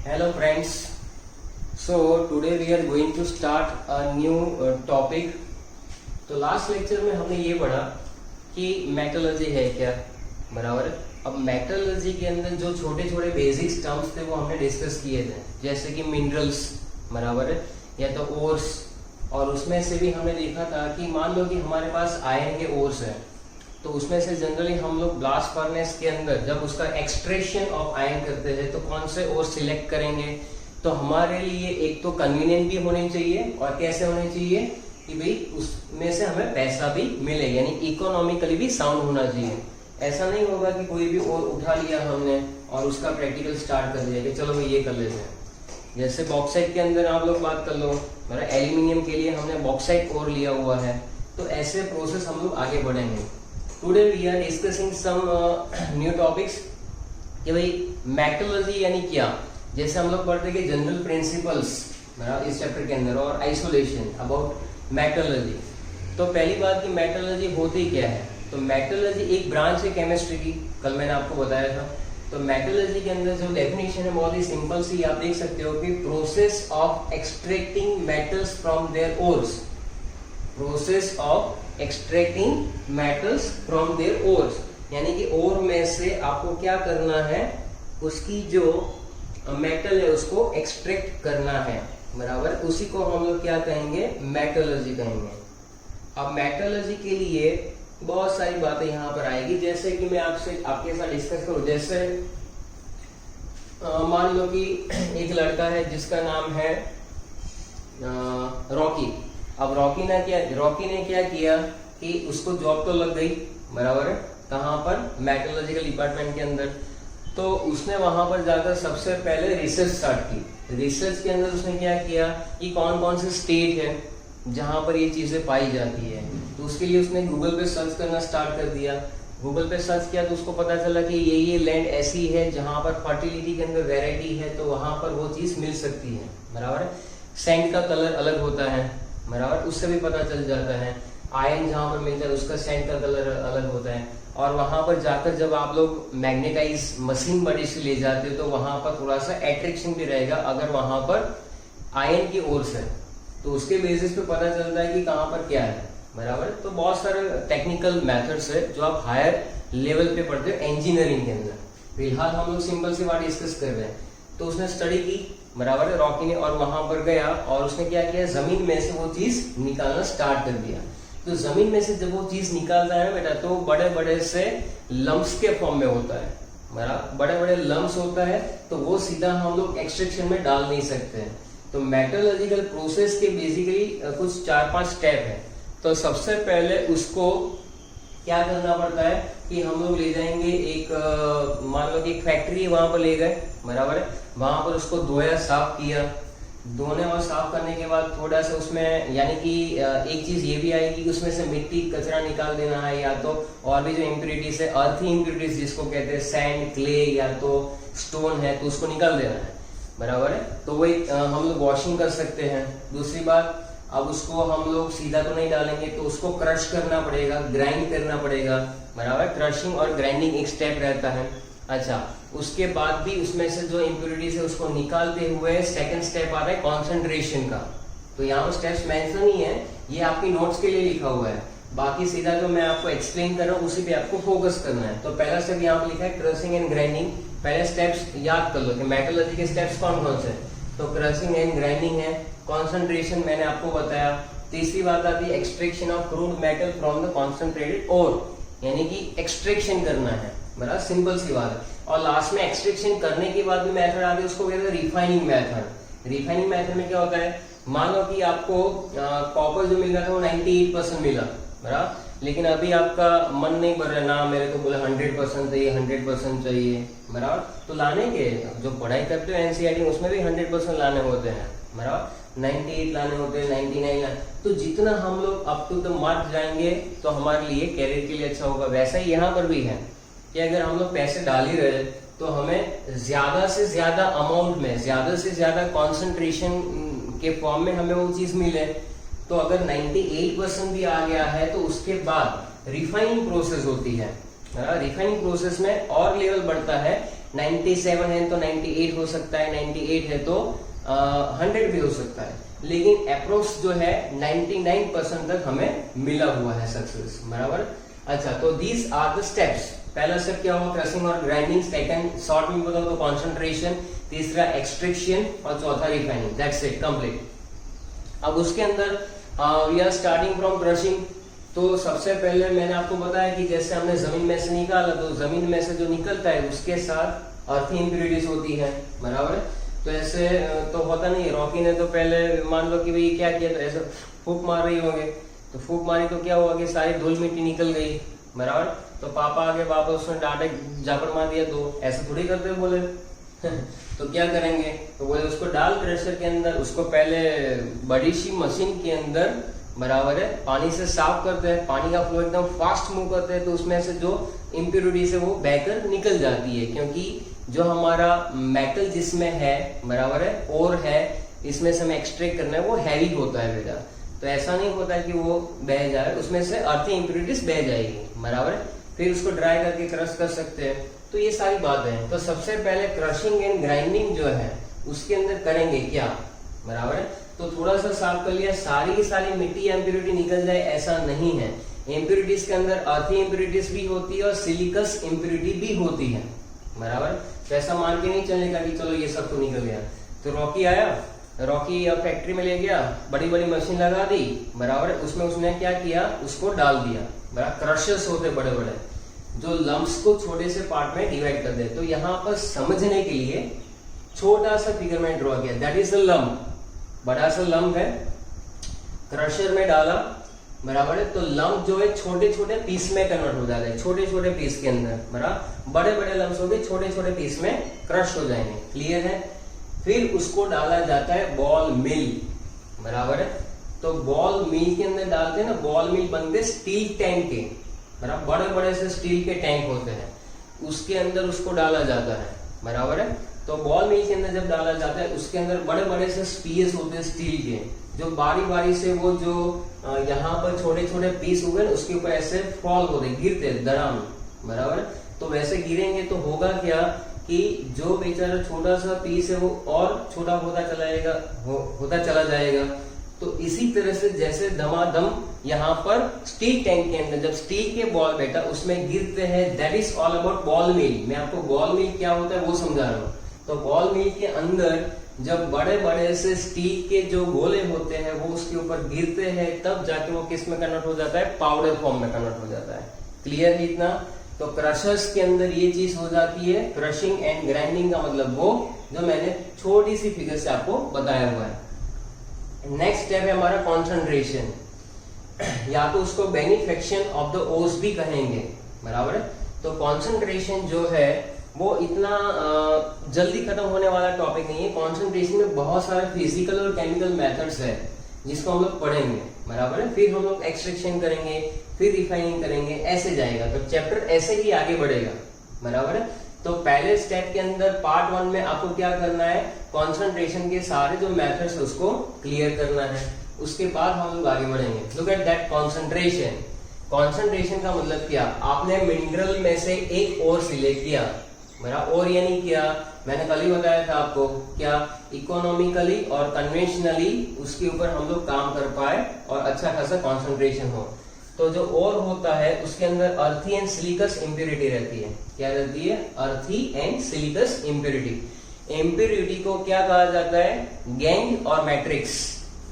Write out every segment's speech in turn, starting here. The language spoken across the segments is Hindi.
Hello friends. So today we are going to start a new topic. तो लास्ट लेक्चर में हमने ये पढ़ा कि मेटलर्जी है क्या, बराबर है। अब मेटलर्जी के अंदर जो छोटे छोटे बेसिक टर्म्स थे वो हमने डिस्कस किए थे, जैसे कि मिनरल्स, बराबर है, या तो ओर्स। और उसमें से भी हमने देखा था कि मान लो कि हमारे पास आयरन के ओर्स है, तो उसमें से जनरली हम लोग ब्लास्ट फर्नेस के अंदर जब उसका एक्सट्रैक्शन ऑफ आयरन करते हैं तो कौन से ओर सिलेक्ट करेंगे। तो हमारे लिए एक तो कन्वीनियंट भी होने चाहिए और कैसे होने चाहिए कि भाई उसमें से हमें पैसा भी मिले, यानी इकोनॉमिकली भी साउंड होना चाहिए। ऐसा नहीं होगा कि कोई भी ओर उठा लिया हमने और उसका प्रैक्टिकल स्टार्ट कर दिया कि चलो भाई ये कर लेते हैं। जैसे बॉक्साइट के अंदर आप लोग बात कर लो, मतलब एल्यूमिनियम के लिए हमने बॉक्साइट ओर लिया हुआ है, तो ऐसे प्रोसेस हम लोग आगे बढ़ेंगे। Today we are discussing some new topics कि भाई मेटलर्जी यानी क्या। जैसे हम लोग पढ़ते कि जनरल प्रिंसिपल्स इस चैप्टर के अंदर और आइसोलेशन अबाउट मेटलर्जी। तो पहली बात कि मेटलर्जी होती क्या है। तो मेटलर्जी एक ब्रांच है केमिस्ट्री की, कल मैंने आपको बताया था। तो मेटलर्जी के अंदर जो डेफिनेशन है बहुत ही सिंपल सी, आप देख सकते हो कि process of extracting metals from their ores. Process of extracting metals from their ores, यानी कि ओर में से आपको क्या करना है, उसकी जो मेटल है उसको एक्सट्रैक्ट करना है, बराबर। उसी को हम लोग क्या कहेंगे, मेटलर्जी कहेंगे। अब मेटलर्जी के लिए बहुत सारी बातें यहाँ पर आएगी, जैसे कि मैं आपके साथ डिस्कस करूं। जैसे मान लो कि एक लड़का है जिसका नाम है रॉकी। अब रॉकी ने क्या किया कि उसको जॉब तो लग गई, बराबर है, कहाँ पर, मेटलर्जिकल डिपार्टमेंट के अंदर। तो उसने वहां पर जाकर सबसे पहले रिसर्च स्टार्ट की। रिसर्च के अंदर उसने क्या किया कि कौन कौन से स्टेट है जहां पर ये चीजें पाई जाती है। तो उसके लिए उसने गूगल पे सर्च करना स्टार्ट कर दिया। गूगल पे सर्च किया तो उसको पता चला कि ये लैंड ऐसी है जहां पर फर्टिलिटी के अंदर वेराइटी है, तो वहां पर वो चीज मिल सकती है, बराबर है। सैंड का कलर अलग होता है, बराबर, उससे भी पता चल जाता है। आयरन जहां पर मिलता है उसका सैंड का कलर अलग होता है। और वहां पर जाकर जब आप लोग मैग्नेटाइज मशीन बड़ी सी ले जाते हो तो वहां पर थोड़ा सा एट्रैक्शन भी रहेगा अगर वहां पर आयरन की ओर्स है, तो उसके बेसिस पे पता चलता है कि कहाँ पर क्या है, बराबर। तो बहुत सारे टेक्निकल मेथड्स है जो आप हायर लेवल पे पढ़ते हो इंजीनियरिंग के अंदर। फिलहाल हम लोग सिंपल सी बात डिस्कस कर रहे हैं। तो उसने स्टडी की, बराबर है, रॉकी ने, और वहां पर गया और उसने क्या किया, जमीन में से वो चीज निकालना स्टार्ट कर दिया। तो जमीन में से जब वो चीज निकालता है ना बेटा, तो बड़े बड़े से लम्प्स के फॉर्म में होता है, बराबर, बड़े बड़े लम्प्स होता है। तो वो सीधा हम लोग एक्सट्रैक्शन में डाल नहीं सकते हैं। तो मेटलर्जिकल प्रोसेस के बेसिकली कुछ 4-5 स्टेप है। तो सबसे पहले उसको क्या करना पड़ता है कि हम लोग ले जाएंगे एक, मान लो कि एक फैक्ट्री वहां पर ले गए, बराबर है, वहां पर उसको धोया, साफ किया। धोने और साफ करने के बाद थोड़ा सा उसमें, यानी कि एक चीज ये भी आएगी कि उसमें से मिट्टी कचरा निकाल देना है, या तो और भी जो इम्प्यूरिटीज है, अर्थी इम्प्यूरिटीज जिसको कहते हैं, सैंड, क्ले या तो स्टोन है, तो उसको निकाल देना है, बराबर है। तो वही हम लोग वॉशिंग कर सकते हैं। दूसरी बात, अब उसको हम लोग सीधा तो नहीं डालेंगे, तो उसको क्रश करना पड़ेगा, ग्राइंड करना पड़ेगा, बराबर। क्रशिंग और ग्राइंडिंग एक स्टेप रहता है। अच्छा, उसके बाद भी उसमें से जो इम्प्यूरिटीज है उसको निकालते हुए सेकंड स्टेप आता है कॉन्सेंट्रेशन का। तो यहाँ पर स्टेप्स मेंशन नहीं है, ये आपकी नोट्स के लिए लिखा हुआ है। बाकी सीधा जो मैं आपको एक्सप्लेन कर रहा हूँ उसी पे आपको फोकस करना है। तो पहला स्टेप यहाँ पर लिखा है क्रशिंग एंड ग्राइंडिंग। पहले स्टेप्स याद कर लो कि मेटलर्जी के स्टेप्स कौन कौन से। तो क्रशिंग एंड ग्राइंडिंग है, कॉन्सेंट्रेशन मैंने आपको बताया। तीसरी बात आती है extraction of crude metal from the concentrated ore, यानी कि एक्सट्रैक्शन करना है, बराबर, सिंपल सी बात है। और लास्ट में एक्सट्रैक्शन करने के बाद भी मेथड आती है, उसको कहते हैं रिफाइनिंग मेथड। रिफाइनिंग मेथड में क्या होता है, मान लो कि आपको कॉपर जो मिल रहा था वो 98% मिला, बराबर, लेकिन अभी आपका मन नहीं भर रहा ना, मेरे को बोले 100% चाहिए, 100% चाहिए, बराबर। तो लाने के, जो पढ़ाई करते हो एनसीईआरटी उसमें भी 100% लाने होते हैं, बराबर, 98 लाने होते हैं, 99 लाने। तो जितना हम लोग अप टू द मार्क जाएंगे तो हमारे लिए, कैरियर के लिए अच्छा होगा। वैसा ही यहाँ पर भी है कि अगर हम लोग पैसे डाल ही रहे तो हमें ज्यादा से ज्यादा अमाउंट में, ज्यादा से ज्यादा कॉन्सेंट्रेशन के फॉर्म में हमें वो चीज मिले। तो अगर 98% भी आ गया है तो उसके बाद रिफाइनिंग प्रोसेस होती है। रिफाइनिंग प्रोसेस में और लेवल बढ़ता है 97 है तो 98 हो सकता है, 98 है तो 100 भी हो सकता है, लेकिन अप्रोक्स जो है 99% तक हमें मिला हुआ है सक्सेस, बराबर। अच्छा, तो दीज आर द स्टेप्स। पहला स्टेप क्या हुआ, क्रशिंग और ग्राइंडिंग। सेकंड शॉर्ट में बताओ तो कॉन्सेंट्रेशन। तीसरा एक्सट्रैक्शन और चौथा रिफाइनिंग। That's it, complete. अब उसके अंदर we are starting from crushing. तो सबसे पहले मैंने आपको बताया कि जैसे हमने जमीन में से निकाला तो जमीन में से जो निकलता है उसके साथ अर्थी इंप्योरिटीज होती है, बराबर। तो ऐसे तो होता नहीं है। रॉकी ने तो पहले मान लो कि भाई क्या किया, तो ऐसे फूंक मार रही होंगे, तो फूंक मारी तो क्या हुआ कि सारी धूल मिट्टी निकल गई, बराबर। तो पापा आगे वापस उसने डांटे झापड़ मार दिया, तो ऐसे थोड़ी करते बोले तो क्या करेंगे, तो बोले उसको डाल क्रशर के अंदर, उसको पहले बड़ी सी मशीन के अंदर, बराबर है, पानी से साफ करते हैं, पानी का फ्लो एकदम फास्ट मूव करते हैं, तो उसमें से जो इम्प्योरिटीज है वो बहकर निकल जाती है, क्योंकि जो हमारा मेटल जिसमें है, बराबर है, और है, इसमें से हमें एक्सट्रैक्ट करना है, वो हैवी होता है बेटा। तो ऐसा नहीं होता है कि वो बह जाए, उसमें से अर्थी इम्प्योरिटीज बह जाएगी, बराबर है। फिर उसको ड्राई करके क्रश कर सकते हैं। तो ये सारी बातें हैं। तो सबसे पहले क्रशिंग एंड ग्राइंडिंग जो है उसके अंदर करेंगे क्या, बराबर है। तो थोड़ा सा साफ कर लिया, सारी की सारी मिट्टी या इम्प्योरिटी निकल जाए ऐसा नहीं है। इम्प्योरिटीज के अंदर अर्थी इम्प्योरिटीज भी होती है और सिलिकस इम्प्योरिटी भी होती है, बराबर। तो ऐसा मान के नहीं चलेगा कि चलो ये सब तो निकल गया। तो रॉकी आया, रॉकी फैक्ट्री में ले गया, बड़ी बड़ी मशीन लगा दी, बराबर। उसमें उसने क्या किया, उसको डाल दिया, बराबर। क्रशर्स होते बड़े बड़े जो लम्प्स को छोटे से पार्ट में डिवाइड कर दे। तो यहाँ पर समझने के लिए छोटा सा फिगर में ड्रॉ किया, दैट इज अ लम्प। बड़ा सा लम्प है, क्रशर में डाला, बराबर है। तो लम्प जो है छोटे छोटे पीस में कन्वर्ट हो जाता है, छोटे छोटे पीस के अंदर, बराबर। बड़े बड़े लम्प्स हो गए, छोटे छोटे पीस में क्रश हो जाएंगे, क्लियर है। फिर उसको डाला जाता है बॉल मिल, बराबर है। तो बॉल मिल के अंदर डालते हैं ना, बॉल मिल बनते स्टील टैंक के, बराबर। बड़े बड़े से स्टील के टैंक होते हैं, उसके अंदर उसको डाला जाता है, बराबर है। तो बॉल मिल के अंदर जब डाला जाता है, उसके अंदर बड़े बड़े से स्पीयर्स होते हैं स्टील के, जो बारी बारी से वो जो यहाँ पर छोटे छोटे पीस हुए उसके ऊपर ऐसे फॉल होते, गिरते दराम, बराबर। तो वैसे गिरेंगे तो होगा क्या कि जो बेचारा छोटा सा पीस है वो और छोटा होता चला जाएगा। तो इसी तरह से जैसे दमादम यहाँ पर स्टील टैंक के अंदर जब स्टील के बॉल बेटा उसमें गिरते हैं, that is all about ball mill. मैं आपको बॉल मिल क्या होता है वो समझा रहा हूँ। तो बॉल मिल के अंदर जब बड़े बड़े से स्टील के जो गोले होते हैं वो उसके ऊपर गिरते हैं, तब जाके वो किस में कन्वर्ट हो जाता है, पाउडर फॉर्म में कन्वर्ट हो जाता है, क्लियर है इतना। तो क्रशर्स के अंदर ये चीज हो जाती है। क्रशिंग एंड ग्राइंडिंग का मतलब वो जो मैंने छोटी सी फिगर से आपको बताया हुआ है। नेक्स्ट स्टेप है हमारा कॉन्सेंट्रेशन, या तो उसको बेनिफेक्शन ऑफ द ओस भी कहेंगे, बराबर है। तो कॉन्सेंट्रेशन जो है वो इतना जल्दी खत्म होने वाला टॉपिक नहीं है। कॉन्सेंट्रेशन में बहुत सारे फिजिकल और केमिकल मेथड्स है जिसको हम लोग पढ़ेंगे, बराबर है। फिर हम लोग एक्सट्रैक्शन करेंगे, फिर रिफाइनिंग करेंगे, ऐसे जाएगा। तो चैप्टर ऐसे ही आगे बढ़ेगा, बराबर है। तो पहले स्टेप के अंदर पार्ट 1 में आपको क्या करना है, कॉन्सेंट्रेशन के सारे जो मेथड्स है उसको क्लियर करना है। उसके बाद हम लोग आगे बढ़ेंगे। Look at that concentration. Concentration का मतलब क्या, आपने मिनरल में से एक और सिलेक्ट किया, मेरा और ये नहीं किया, मैंने कल ही बताया था आपको, क्या इकोनॉमिकली और कन्वेंशनली उसके ऊपर हम लोग काम कर पाए और अच्छा खासा कॉन्सेंट्रेशन हो। तो जो और होता है उसके अंदर अर्थी एंड सिलिकस इम्प्योरिटी रहती है। क्या रहती है, अर्थी एंड सिलिकस इम्प्योरिटी। इम्प्योरिटी को क्या कहा जाता है, गैंग और मैट्रिक्स,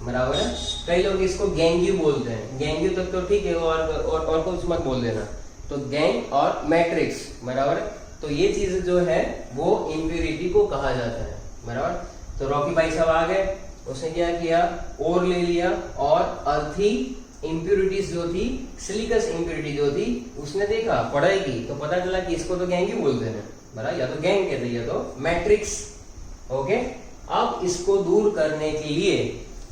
बराबर है। कई लोग इसको गैंग्यू बोलते हैं, गैंग्यू तक तो ठीक है, और कुछ मत बोल देना। तो गैंग और मैट्रिक्स, बराबर है। तो ये चीज जो है वो इम्प्योरिटी को कहा जाता है, बराबर। तो रॉकी भाई साहब आ गए, उसने क्या किया, और ले लिया, और अर्थी इम्प्योरिटीज जो थी, सिलिकस इम्प्योरिटी जो थी, उसने देखा, पढ़ाई की, तो पता चला कि इसको तो गैंग ही बोलते हैं, बराबर, या तो गैंग कहते हैं या तो मैट्रिक्स। ओके, अब इसको दूर करने के लिए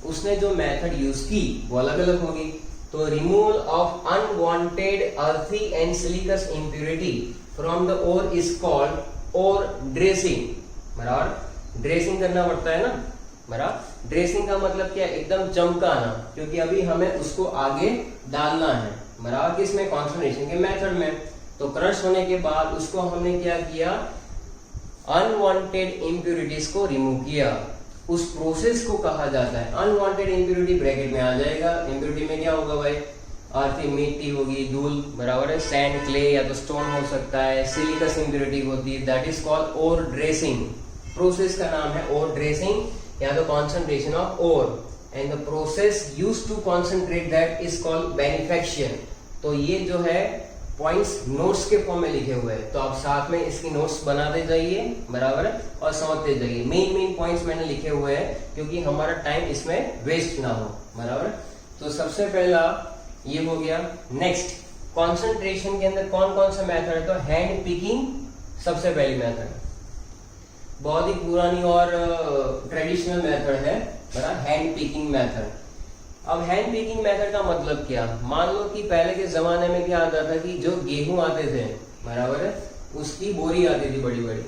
उसने जो मेथड यूज की वो अलग अलग होगी। तो removal of unwanted earthy and siliceous impurity from the ore is called ore dressing, बराबर। ड्रेसिंग करना पड़ता है ना, बराबर। ड्रेसिंग का मतलब क्या, एकदम चमकाना, क्योंकि अभी हमें उसको आगे डालना है, बराबर। किसमें, कॉन्सेंट्रेशन के मेथड में। तो क्रश होने के बाद उसको हमने क्या किया, अनवांटेड इम्प्यूरिटीज को रिमूव किया, उस प्रोसेस को कहा जाता है। अनवांटेड इम्प्यूरिटी ब्रैकेट में आ जाएगा। इम्प्यूरिटी में क्या होगा भाई, अर्थ मिट्टी होगी, धूल, बराबर है, सैंड, क्ले या तो स्टोन हो सकता है, सिलिकस इम्प्यूरिटी होती है, that is called ore dressing. Process का नाम है ओर ड्रेसिंग या तो concentration of ore, and the process used to concentrate that is called beneficiation. तो ये जो है पॉइंट्स नोट्स के फॉर्म में लिखे हुए हैं, तो आप साथ में इसकी नोट्स बनाते जाइए, बराबर है, और समझते जाइए। मेन पॉइंट्स मैंने लिखे हुए हैं क्योंकि हमारा टाइम इसमें वेस्ट ना हो, बराबर। तो सबसे पहला ये हो गया। नेक्स्ट, कंसंट्रेशन के अंदर कौन कौन सा मेथड है, तो हैंड पिकिंग सबसे पहली मेथड, बहुत ही पुरानी और ट्रेडिशनल मेथड है, बराबर, हैंड पिकिंग मेथड। अब हैंड पिकिंग मेथड का मतलब क्या, मान लो कि पहले के जमाने में क्या आता था कि जो गेहूं आते थे, बराबर है, उसकी बोरी आती थी बड़ी बड़ी,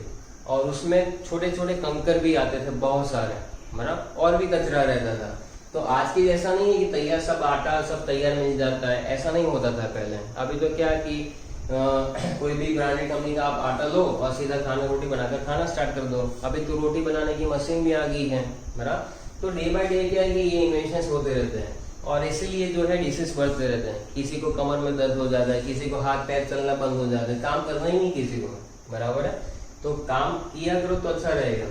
और उसमें छोटे छोटे कंकर भी आते थे बहुत सारे, बराबर, और भी कचरा रहता था। तो आज की जैसा नहीं है कि तैयार सब आटा सब तैयार मिल जाता है, ऐसा नहीं होता था पहले। अभी तो क्या कि कोई भी ब्रांडेड कंपनी का आप आटा लो और सीधा खाना रोटी बनाकर खाना स्टार्ट कर दो। अभी तो रोटी बनाने की मशीन भी आ गई है, बराबर। तो डे बाय डे क्या है कि ये इन्वेंशन होते रहते हैं, और इसीलिए जो है डिसीज बढ़ते रहते हैं। किसी को कमर में दर्द हो जाता है, किसी को हाथ पैर चलना बंद हो जाता है, काम करना ही नहीं किसी को, बराबर है। तो काम किया करो तो अच्छा रहेगा।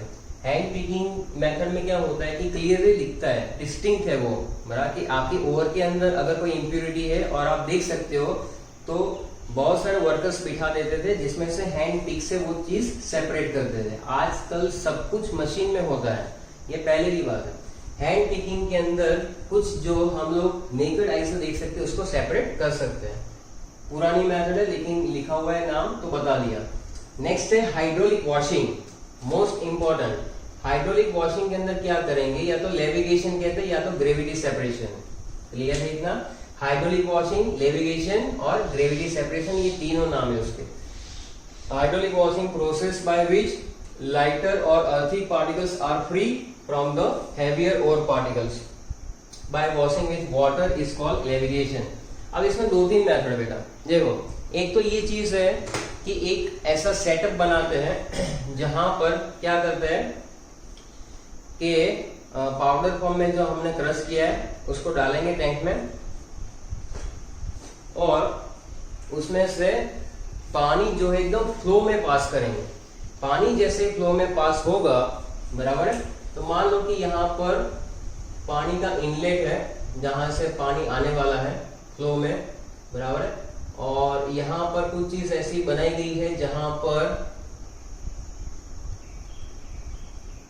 हैंड पिकिंग मेथड में क्या होता है कि क्लियरली दिखता है, डिस्टिंक्ट है वो, बराबर, कि आपकी ओवर के अंदर अगर कोई इम्प्यूरिटी है और आप देख सकते हो, तो बहुत सारे वर्कर्स बिठा देते थे जिसमें से हैंड पिक से वो चीज सेपरेट करते थे। आजकल सब कुछ मशीन में होता है, ये पहले की बात है। हैंड पिकिंग के अंदर कुछ जो हम लोग नेकेड आई से देख सकते हैं उसको सेपरेट कर सकते हैं। पुरानी मेथड है लेकिन लिखा हुआ है नाम तो बता दिया। नेक्स्ट है hydraulic washing, most important. Hydraulic washing के अंदर क्या करेंगे, या तो लेविगेशन कहते हैं या तो ग्रेविटी सेपरेशन। क्लियर है इतना? हाइड्रोलिक वॉशिंग, लेविगेशन और ग्रेविटी सेपरेशन, ये तीनों नाम है उसके। Hydraulic washing process by which lighter और earthy particles are free from the heavier ore particles by washing with water is called levitation। अब इसमें दो तीन मेथड बेटा, देखो, एक तो ये चीज है कि एक ऐसा सेटअप बनाते हैं जहां पर क्या करते हैं कि पाउडर फॉर्म में जो हमने क्रश किया है उसको डालेंगे टैंक में, और उसमें से पानी जो है एकदम फ्लो में पास करेंगे। पानी जैसे फ्लो में पास होगा, बराबर है, तो मान लो कि यहाँ पर पानी का इनलेट है जहां से पानी आने वाला है फ्लो में, बराबर है, और यहाँ पर कुछ चीज ऐसी बनाई गई है जहां पर,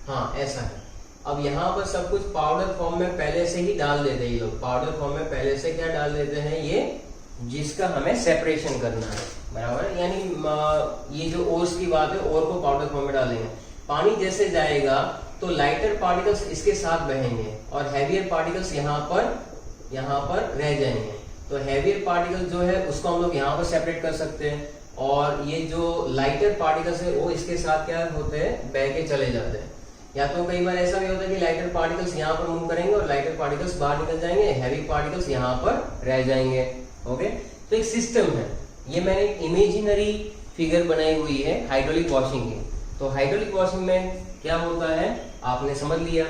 हाँ ऐसा है। अब यहाँ पर सब कुछ पाउडर फॉर्म में पहले से ही डाल देते हैं ये लोग, पाउडर फॉर्म में पहले से क्या डाल देते हैं, ये जिसका हमें सेपरेशन करना है, बराबर है। यानी ये जो ओर्स की बात है, ओर को पाउडर फॉर्म में डालेंगे। पानी जैसे जाएगा तो लाइटर पार्टिकल्स इसके साथ बहेंगे और हैवियर पार्टिकल्स यहाँ पर रह जाएंगे। तो हैवियर पार्टिकल जो है उसको हम लोग यहाँ पर सेपरेट कर सकते हैं, और ये जो लाइटर पार्टिकल्स है वो इसके साथ क्या होते हैं, बह के चले जाते हैं। या तो कई बार ऐसा भी होता है कि लाइटर पार्टिकल्स यहाँ पर मूव करेंगे और लाइटर पार्टिकल्स बाहर निकल जाएंगे, हैवी पार्टिकल्स यहाँ पर रह जाएंगे। ओके, तो एक सिस्टम है, ये मैंने एक इमेजिनरी फिगर बनाई हुई है हाइड्रोलिक वॉशिंग की। तो हाइड्रोलिक वॉशिंग में क्या होता है आपने समझ लिया।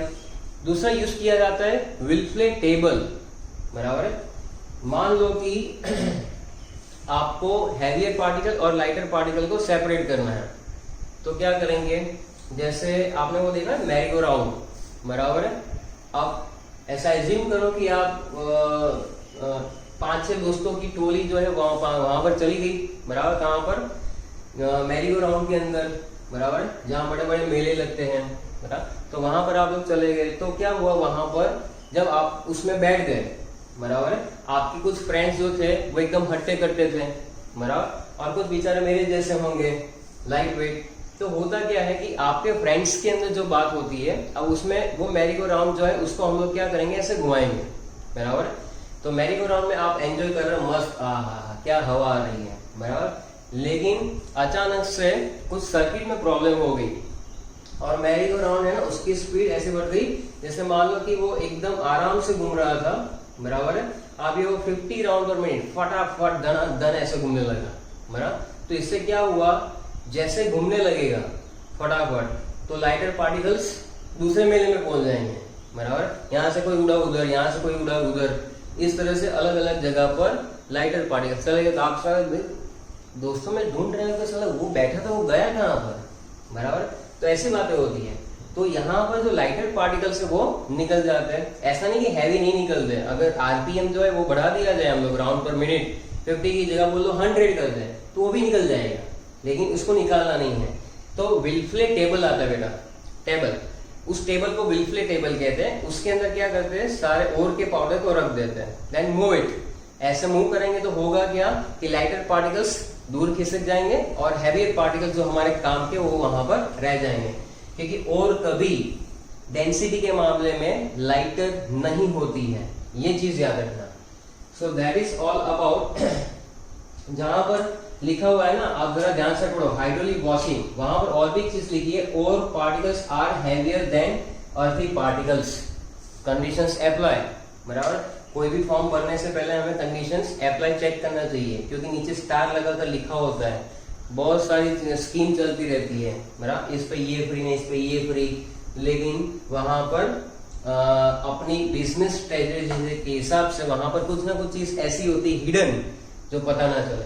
दूसरा यूज किया जाता है विल्फले टेबल, बराबर है। मान लो कि आपको हैवियर पार्टिकल और लाइटर पार्टिकल को सेपरेट करना है, तो क्या करेंगे, जैसे आपने वो देखा मैरी राउंड, बराबर है। अब ऐसा एज्यूम करो कि आप 5-6 दोस्तों की टोली जो है वहां पर चली गई, बराबर, कहां पर, मैरी राउंड के अंदर, बराबर, जहाँ बड़े बड़े मेले लगते हैं, बराबर। तो वहां पर आप लोग चले गए, तो क्या हुआ, वहां पर जब आप उसमें बैठ गए, बराबर है, आपके कुछ फ्रेंड्स जो थे वो एकदम हट्टे कट्टे थे, बराबर, और कुछ बेचारे मेरे जैसे होंगे लाइट वेट। तो होता क्या है कि आपके फ्रेंड्स के अंदर जो बात होती है, अब उसमें वो मैरी गो राउंड जो है उसको हम लोग क्या करेंगे, ऐसे घुमाएंगे, बराबर। तो मैरी गो राउंड में आप एंजॉय कर रहे हो, मस्त, क्या हवा आ रही है, बराबर। लेकिन अचानक से कुछ सर्किट में प्रॉब्लम हो गई और मैरी गो राउंड है ना, उसकी स्पीड ऐसे बढ़ गई जैसे मान लो कि वो एकदम आराम से घूम रहा था, बराबर है, अभी वो 50 राउंड पर मिनट फटाफट दन ऐसे घूमने लगा, बराबर। तो इससे क्या हुआ, जैसे घूमने लगेगा फटाफट, तो लाइटर पार्टिकल्स दूसरे मेले में पहुंच जाएंगे, बराबर। यहाँ से कोई उड़ा उधर, यहाँ से कोई उड़ा उधर, इस तरह से अलग अलग जगह पर लाइटर पार्टिकल्स चलेगा। तो आप शायद दोस्तों में ढूंढ रहे हो कि साला वो बैठा था वो गया कहाँ पर, बराबर। तो ऐसी बातें होती है। तो यहाँ पर जो लाइटर पार्टिकल्स है वो निकल जाते हैं। ऐसा नहीं कि हैवी नहीं निकलते, अगर आरपीएम जो है वो बढ़ा दिया जाए हम लोग राउंड पर मिनट 50 की जगह बोल लो 100 कर दे तो वो भी निकल जाएगा, लेकिन उसको निकालना नहीं है। तो विल्फले टेबल आता है बेटा, टेबल, उस टेबल को विल्फले टेबल कहते हैं। उसके अंदर क्या करते हैं, सारे ओर के पाउडर को रख देते हैं, देन मूव इट। ऐसे मूव करेंगे तो होगा क्या कि लाइटर पार्टिकल्स दूर खिसक जाएंगे और हैवियर पार्टिकल्स जो हमारे काम के वो वहां पर रह जाएंगे, क्योंकि और कभी डेंसिटी के मामले में लाइटर नहीं होती है, ये चीज याद रखना। सो दैट इज ऑल अबाउट। जहां पर लिखा हुआ है ना, आप जरा ध्यान से पढ़ो, हाइड्रोलिक वॉशिंग, वहां पर और भी चीज लिखी है, और पार्टिकल्स आर हैवियर देन अर्थी पार्टिकल्स, कंडीशंस अप्लाई, बराबर। कोई भी फॉर्म भरने से पहले हमें कंडीशंस अप्लाई चेक करना चाहिए, क्योंकि नीचे स्टार लगाकर लिखा होता है, बहुत सारी स्कीम चलती रहती है, बराबर। इस पे ये फ्री नहीं, इस पे ये फ्री, लेकिन वहां पर अपनी बिजनेस स्ट्रेटेजी के हिसाब से वहां पर कुछ ना कुछ चीज ऐसी होती है हिडन जो पता ना चले।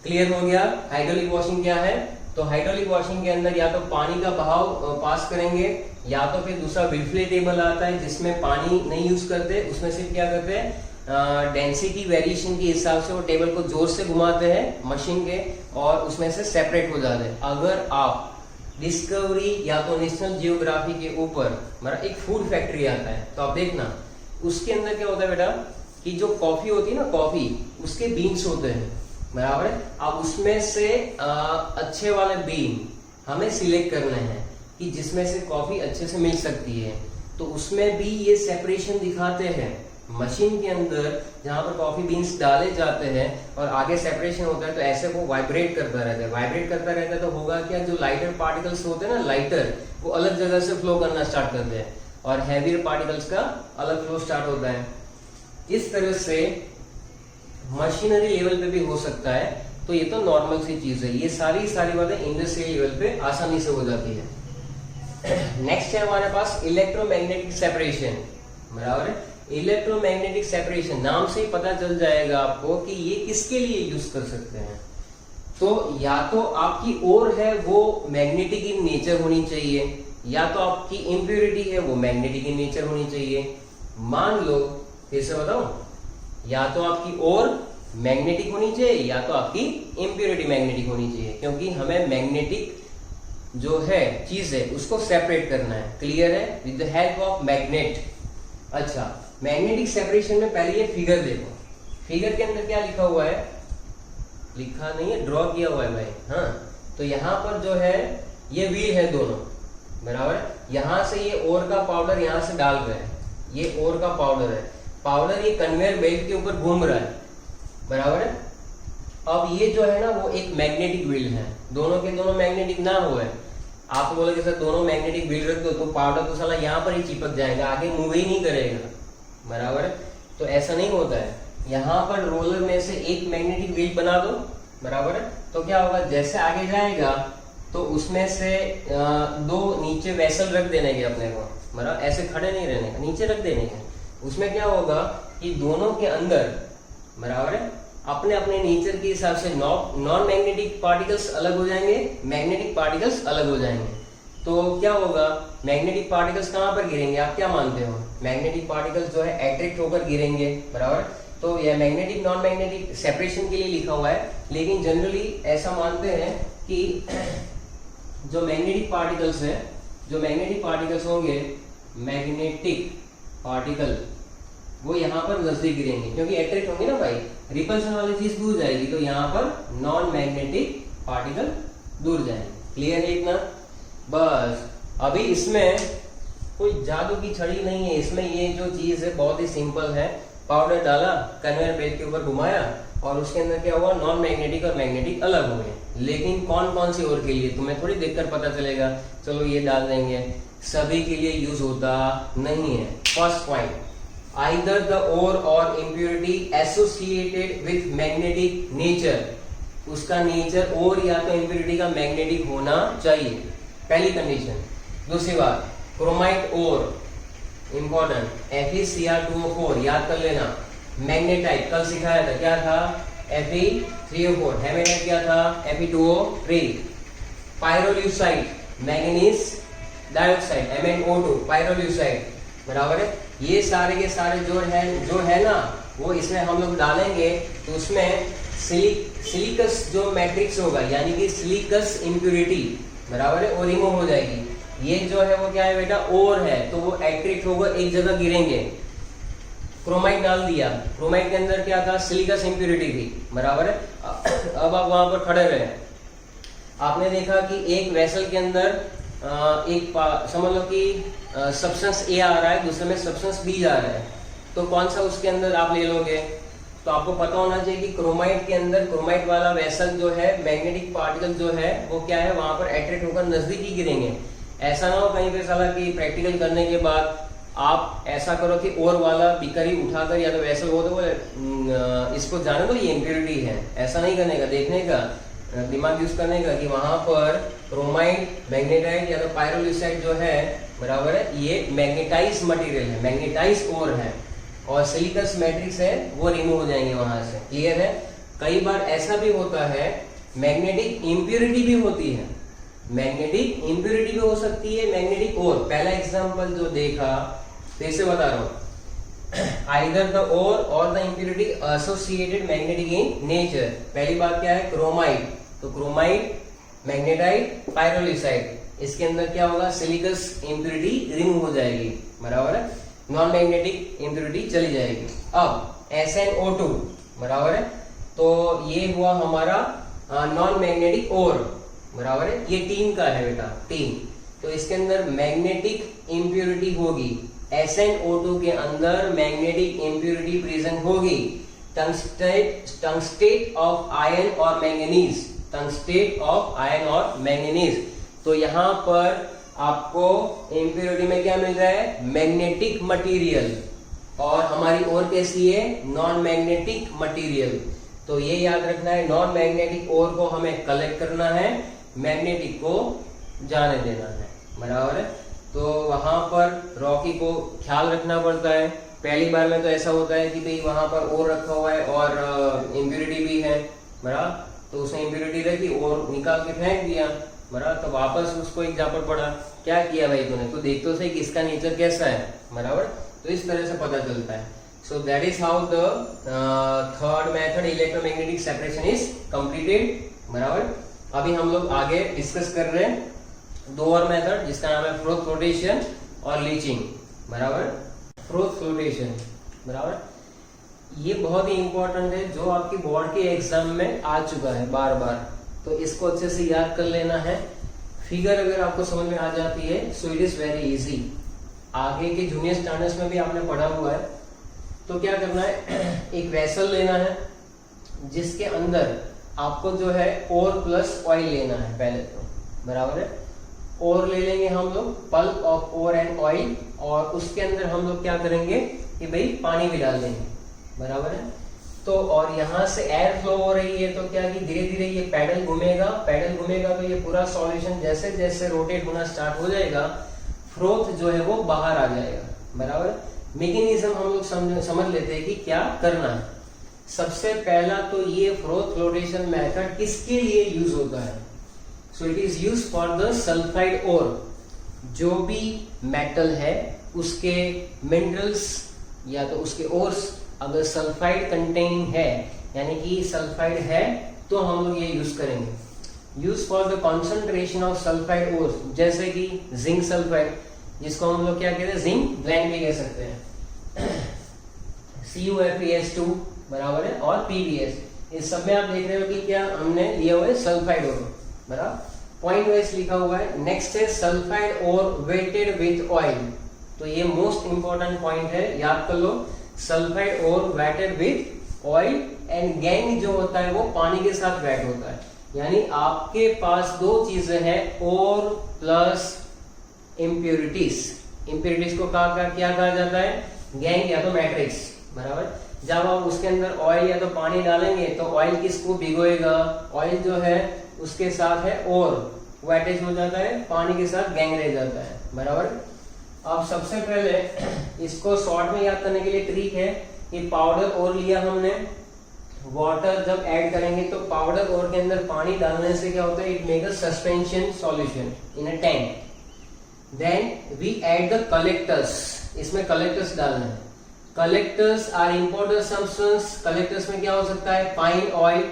क्लियर हो गया हाइड्रोलिक वॉशिंग क्या है? तो हाइड्रोलिक वॉशिंग के अंदर या तो पानी का बहाव पास करेंगे, या तो फिर दूसरा विल्फले टेबल आता है जिसमें पानी नहीं यूज करते, उसमें सिर्फ क्या करते हैं, डेंसिटी वेरिएशन के हिसाब से वो टेबल को जोर से घुमाते हैं मशीन के, और उसमें से सेपरेट हो जाते हैं। अगर आप डिस्कवरी या तो नेशनल जियोग्राफी के ऊपर मतलब एक फूड फैक्ट्री आता है तो आप देखना, उसके अंदर क्या होता है बेटा कि जो कॉफी होती है ना, कॉफी उसके बीन्स होते हैं, बराबर है। अब उसमें से अच्छे वाले बीन हमें सिलेक्ट करने हैं कि जिसमें से कॉफी अच्छे से मिल सकती है, तो उसमें भी ये सेपरेशन दिखाते हैं मशीन के अंदर, जहां पर कॉफी बीन्स डाले जाते हैं और आगे सेपरेशन होता है, तो ऐसे वो वाइब्रेट करता रहता है, वाइब्रेट करता रहता है, तो होगा क्या, जो लाइटर पार्टिकल्स होते हैं ना, लाइटर, वो अलग जगह से फ्लो करना स्टार्ट करते हैं और हैवियर पार्टिकल्स का अलग फ्लो स्टार्ट होता है। इस तरह से मशीनरी लेवल पे भी हो सकता है, तो ये तो नॉर्मल सी चीज है, ये सारी बातें इंडस्ट्रियल लेवल पे आसानी से हो जाती है। नेक्स्ट है हमारे पास इलेक्ट्रोमैग्नेटिक सेपरेशन, बराबर है। इलेक्ट्रोमैग्नेटिक सेपरेशन नाम से ही पता चल जाएगा आपको कि ये किसके लिए यूज कर सकते हैं। तो या तो आपकी ओर है वो मैग्नेटिक इन नेचर होनी चाहिए, या तो आपकी इम्प्योरिटी है वो मैग्नेटिक इन नेचर होनी चाहिए। मान लो, फिर से बताऊं, या तो आपकी ओर मैग्नेटिक होनी चाहिए या तो आपकी इम्प्योरिटी मैग्नेटिक होनी चाहिए, क्योंकि हमें मैग्नेटिक जो है चीज है उसको सेपरेट करना है। क्लियर है? With the help of magnet. अच्छा, मैग्नेटिक सेपरेशन में पहले ये फिगर देखो, फिगर के अंदर क्या लिखा हुआ है, लिखा नहीं है, ड्रॉ किया हुआ है भाई। हाँ, तो यहाँ पर जो है ये व्हील है दोनों, बराबर। यहाँ से ये ओर का पाउडर यहाँ से डाल रहे हैं, ये ओर का पाउडर है, पाउडर ये कन्वेयर बेल्ट के ऊपर घूम रहा है, बराबर है। अब ये जो है ना वो एक मैग्नेटिक व्हील है, दोनों के दोनों मैग्नेटिक ना हुए, आप तो बोलोगे सर दोनों मैग्नेटिक व्हील रख दो तो पाउडर तो साला यहाँ पर ही चिपक जाएगा, आगे मूव ही नहीं करेगा, बराबर है। तो ऐसा नहीं होता है, यहाँ पर रोलर में से एक मैग्नेटिक व्हील बना दो, बराबर है। तो क्या होगा, जैसे आगे जाएगा तो उसमें से दो नीचे वेसल रख देने के अपने को, बराबर, ऐसे खड़े नहीं रहने का, नीचे रख देने का। उसमें क्या होगा कि दोनों के अंदर, बराबर है, अपने अपने नेचर के हिसाब से नॉन मैग्नेटिक पार्टिकल्स अलग हो जाएंगे, मैग्नेटिक पार्टिकल्स अलग हो जाएंगे। तो क्या होगा, मैग्नेटिक पार्टिकल्स कहाँ पर गिरेंगे, आप क्या मानते हो? मैग्नेटिक पार्टिकल्स जो है अट्रैक्ट होकर गिरेंगे, बराबर। तो यह मैग्नेटिक नॉन मैग्नेटिक सेपरेशन के लिए लिखा हुआ है, लेकिन जनरली ऐसा मानते हैं कि जो मैग्नेटिक पार्टिकल्स है, जो मैग्नेटिक पार्टिकल्स होंगे, मैग्नेटिक पार्टिकल वो यहाँ पर नजदीक गिरेंगे, क्योंकि अट्रैक्ट होंगे ना भाई, रिपल्शन वाली चीज दूर जाएगी, तो यहाँ पर नॉन मैग्नेटिक पार्टिकल दूर जाएंगे। क्लियर है इतना? बस अभी इसमें कोई जादू की छड़ी नहीं है, इसमें ये जो चीज है बहुत ही सिंपल है। पाउडर डाला, कन्वेयर बेल्ट के ऊपर घुमाया और उसके अंदर क्या हुआ, नॉन मैग्नेटिक और मैग्नेटिक अलग हो गए। लेकिन कौन कौन सी ओर के लिए तुम्हें थोड़ी देखकर पता चलेगा, चलो ये डाल देंगे, सभी के लिए यूज होता नहीं है। First point, either the ore or impurity associated with magnetic nature, उसका नेचर और या तो इम्प्योरिटी का मैग्नेटिक होना चाहिए। पहली कंडीशन। दूसरी बात, क्रोमाइट ओर इंपॉर्टेंट FeCr2O4 याद कर लेना। मैग्नेटाइट कल सिखाया था, क्या था? Fe3O4। हेमेटाइट क्या था? Fe2O3। पायरोल्यूसाइड मैंगनीज डाइऑक्साइड MnO2 पायरोल्यूसाइड, बराबर है। ये सारे के सारे जो है ना, वो इसमें हम लोग डालेंगे तो उसमें सिलिकस जो मैट्रिक्स होगा, यानी कि सिलिकस इम्प्यूरिटी, बराबर है, वो रिमूव हो जाएगी। ये जो है वो क्या है बेटा? ओर है, तो वो एट्रैक्ट होगा, एक जगह गिरेंगे। क्रोमाइट डाल दिया, क्रोमाइट के अंदर क्या था? सिलिकस इम्प्यूरिटी थी, बराबर है। अब आप वहां पर खड़े रहे, आपने देखा कि एक वेसल के अंदर समझ लो कि सब्सटेंस ए आ रहा है, दूसरे में सब्सटेंस बी जा रहा है, तो कौन सा उसके अंदर आप ले लोगे? तो आपको पता होना चाहिए कि क्रोमाइट के अंदर, क्रोमाइट वाला वेसल जो है, मैग्नेटिक पार्टिकल जो है वो क्या है, वहां पर अट्रैक्ट होकर नजदीक ही गिरेंगे। ऐसा ना हो कहीं पे साला कि प्रैक्टिकल करने के बाद आप ऐसा करो कि और वाला बीकर ही उठाकर या तो वेसल हो तो वो इसको जाने दो ये इम्प्योरिटी है, ऐसा नहीं करने का, देखने का, दिमाग यूज करने का कि वहां पर क्रोमाइट, मैग्नेटाइट या तो पायरोल्यूसाइड जो है, बराबर है, ये मैग्नेटाइज मटेरियल है, मैग्नेटाइज ओर है, और सिलिकस मैट्रिक्स है वो रिमूव हो जाएंगे वहां से। क्लियर है? कई बार ऐसा भी होता है, मैग्नेटिक इम्प्योरिटी भी होती है, मैग्नेटिक इम्प्योरिटी भी हो सकती है, मैग्नेटिक ओर। पहला एग्जांपल जो देखा, फिर से बता रहा हूं, आइदर द ओर और the impurity associated magnetic in nature. पहली बात क्या है? क्रोमाइट, तो क्रोमाइट, मैग्नेटाइट, पायरोल्यूसाइड, इसके अंदर क्या होगा? सिलिकस इम्प्योरिटी रिमूव हो जाएगी, बराबर है, नॉन मैग्नेटिक इम्प्योरिटी चली जाएगी। अब SnO2, बराबर है, तो ये हुआ हमारा नॉन मैग्नेटिक ओर, बराबर है, ये टीन का है बेटा, टीन। तो इसके अंदर मैग्नेटिक इम्प्योरिटी होगी, SnO2 के अंदर मैग्नेटिक इम्प्योरिटी प्रेजेंट होगी, टंगस्टेट ऑफ आयन और मैंगनीज, टंगस्टेट ऑफ आयन और मैंगनीज। तो यहाँ पर आपको इम्प्योरिटी में क्या मिल रहा है? मैग्नेटिक मटेरियल, और हमारी ओर कैसी है? Non magnetic material. तो ये याद रखना है, नॉन मैग्नेटिक ओर को हमें कलेक्ट करना है, मैग्नेटिक को जाने देना है, बराबर है। तो वहां पर रॉकी को ख्याल रखना पड़ता है। पहली बार में तो ऐसा होता है कि भाई वहां पर ओर रखा हुआ है और इम्प्योरिटी भी है, बराबर, तो उसने इम्प्योरिटी रखी और निकाल के फेंक दिया, बराबर, तो वापस उसको एक झापट पड़ा, क्या किया भाई तूने? तो देख तो सही कि इसका नेचर कैसा है, बराबर। तो इस तरह से पता चलता है। So that is how the third method electromagnetic separation is completed, बराबर। अभी हम लोग आगे डिस्कस कर रहे हैं दो और मेथड, जिसका नाम है फ्रोथ फ्लोटेशन और लीचिंग, बराबर। फ्रोथ फ्लोटेशन, बराबर, ये बहुत ही इंपॉर्टेंट है, जो आपकी बोर्ड के एग्जाम में आ चुका है बार बार, तो इसको अच्छे से याद कर लेना है। फिगर अगर आपको समझ में आ जाती है so it is very easy. आगे के जूनियर स्टैंडर्ड्स में भी आपने पढ़ा हुआ है। तो क्या करना है, एक वेसल लेना है जिसके अंदर आपको जो है ओर प्लस ऑयल लेना है पहले तो, बराबर है। ओर ले लेंगे हम लोग, pulp of ore and oil, और उसके अंदर हम लोग क्या करेंगे कि भाई पानी भी डाल देंगे, बराबर है। तो और यहाँ से एयर फ्लो हो रही है, तो क्या कि धीरे धीरे ये पैडल घूमेगा, पैडल घूमेगा तो ये पूरा सॉल्यूशन जैसे जैसे रोटेट होना स्टार्ट हो जाएगा, फ्रोथ जो है वो बाहर आ जाएगा, बराबर। मैकेनिज्म हम लोग समझ लेते हैं कि क्या करना है। सबसे पहला तो ये फ्रोथ फ्लोटेशन मेथड किसके लिए यूज होता है? So it is use for the sulphide ore. जो भी मेटल है उसके मिनरल्स या तो उसके ओर्स अगर सल्फाइड कंटेनिंग है, यानी कि सल्फाइड है, तो हम लोग ये यूज करेंगे। Use for the concentration of sulphide ores, जैसे कि जिंक सल्फाइड, जिसको हम लोग क्या कहते हैं, जिंक ब्लेंड भी कह सकते हैं, CuFeS2, बराबर है, और PbS। इस सब में आप देख रहे हो कि क्या हमने लिया हुआ है, सल्फाइड ओर, बराबर, पॉइंट वाइज लिखा हुआ है। नेक्स्ट है sulphide ore wetted with oil. तो ये मोस्ट इंपॉर्टेंट पॉइंट है, याद कर लो, sulphide ore wetted with oil and gangue जो होता है वो पानी के साथ वेट होता है। यानी आपके पास दो चीजें हैं, ओर प्लस इम्प्योरिटीज। इम्प्योरिटीज को क्या कहा जाता है, गैंग या तो मैट्रिक्स, बराबर। जब आप उसके अंदर ऑयल या तो पानी डालेंगे तो ऑयल किसको भिगोएगा, ऑयल जो है उसके साथ है ओर, वेटेज हो जाता है, पानी के साथ गैंग रह जाता है, बराबर। अब सबसे पहले इसको शॉर्ट में याद करने के लिए ट्रिक है कि पाउडर और लिया हमने, वाटर जब ऐड करेंगे तो पाउडर और के अंदर पानी डालने से क्या होता है, it make a suspension solution in a tank. Then we add the collectors, इसमें कलेक्टर्स डालना है। Collectors are important substance. Collectors में क्या हो सकता है, फाइन ऑयल,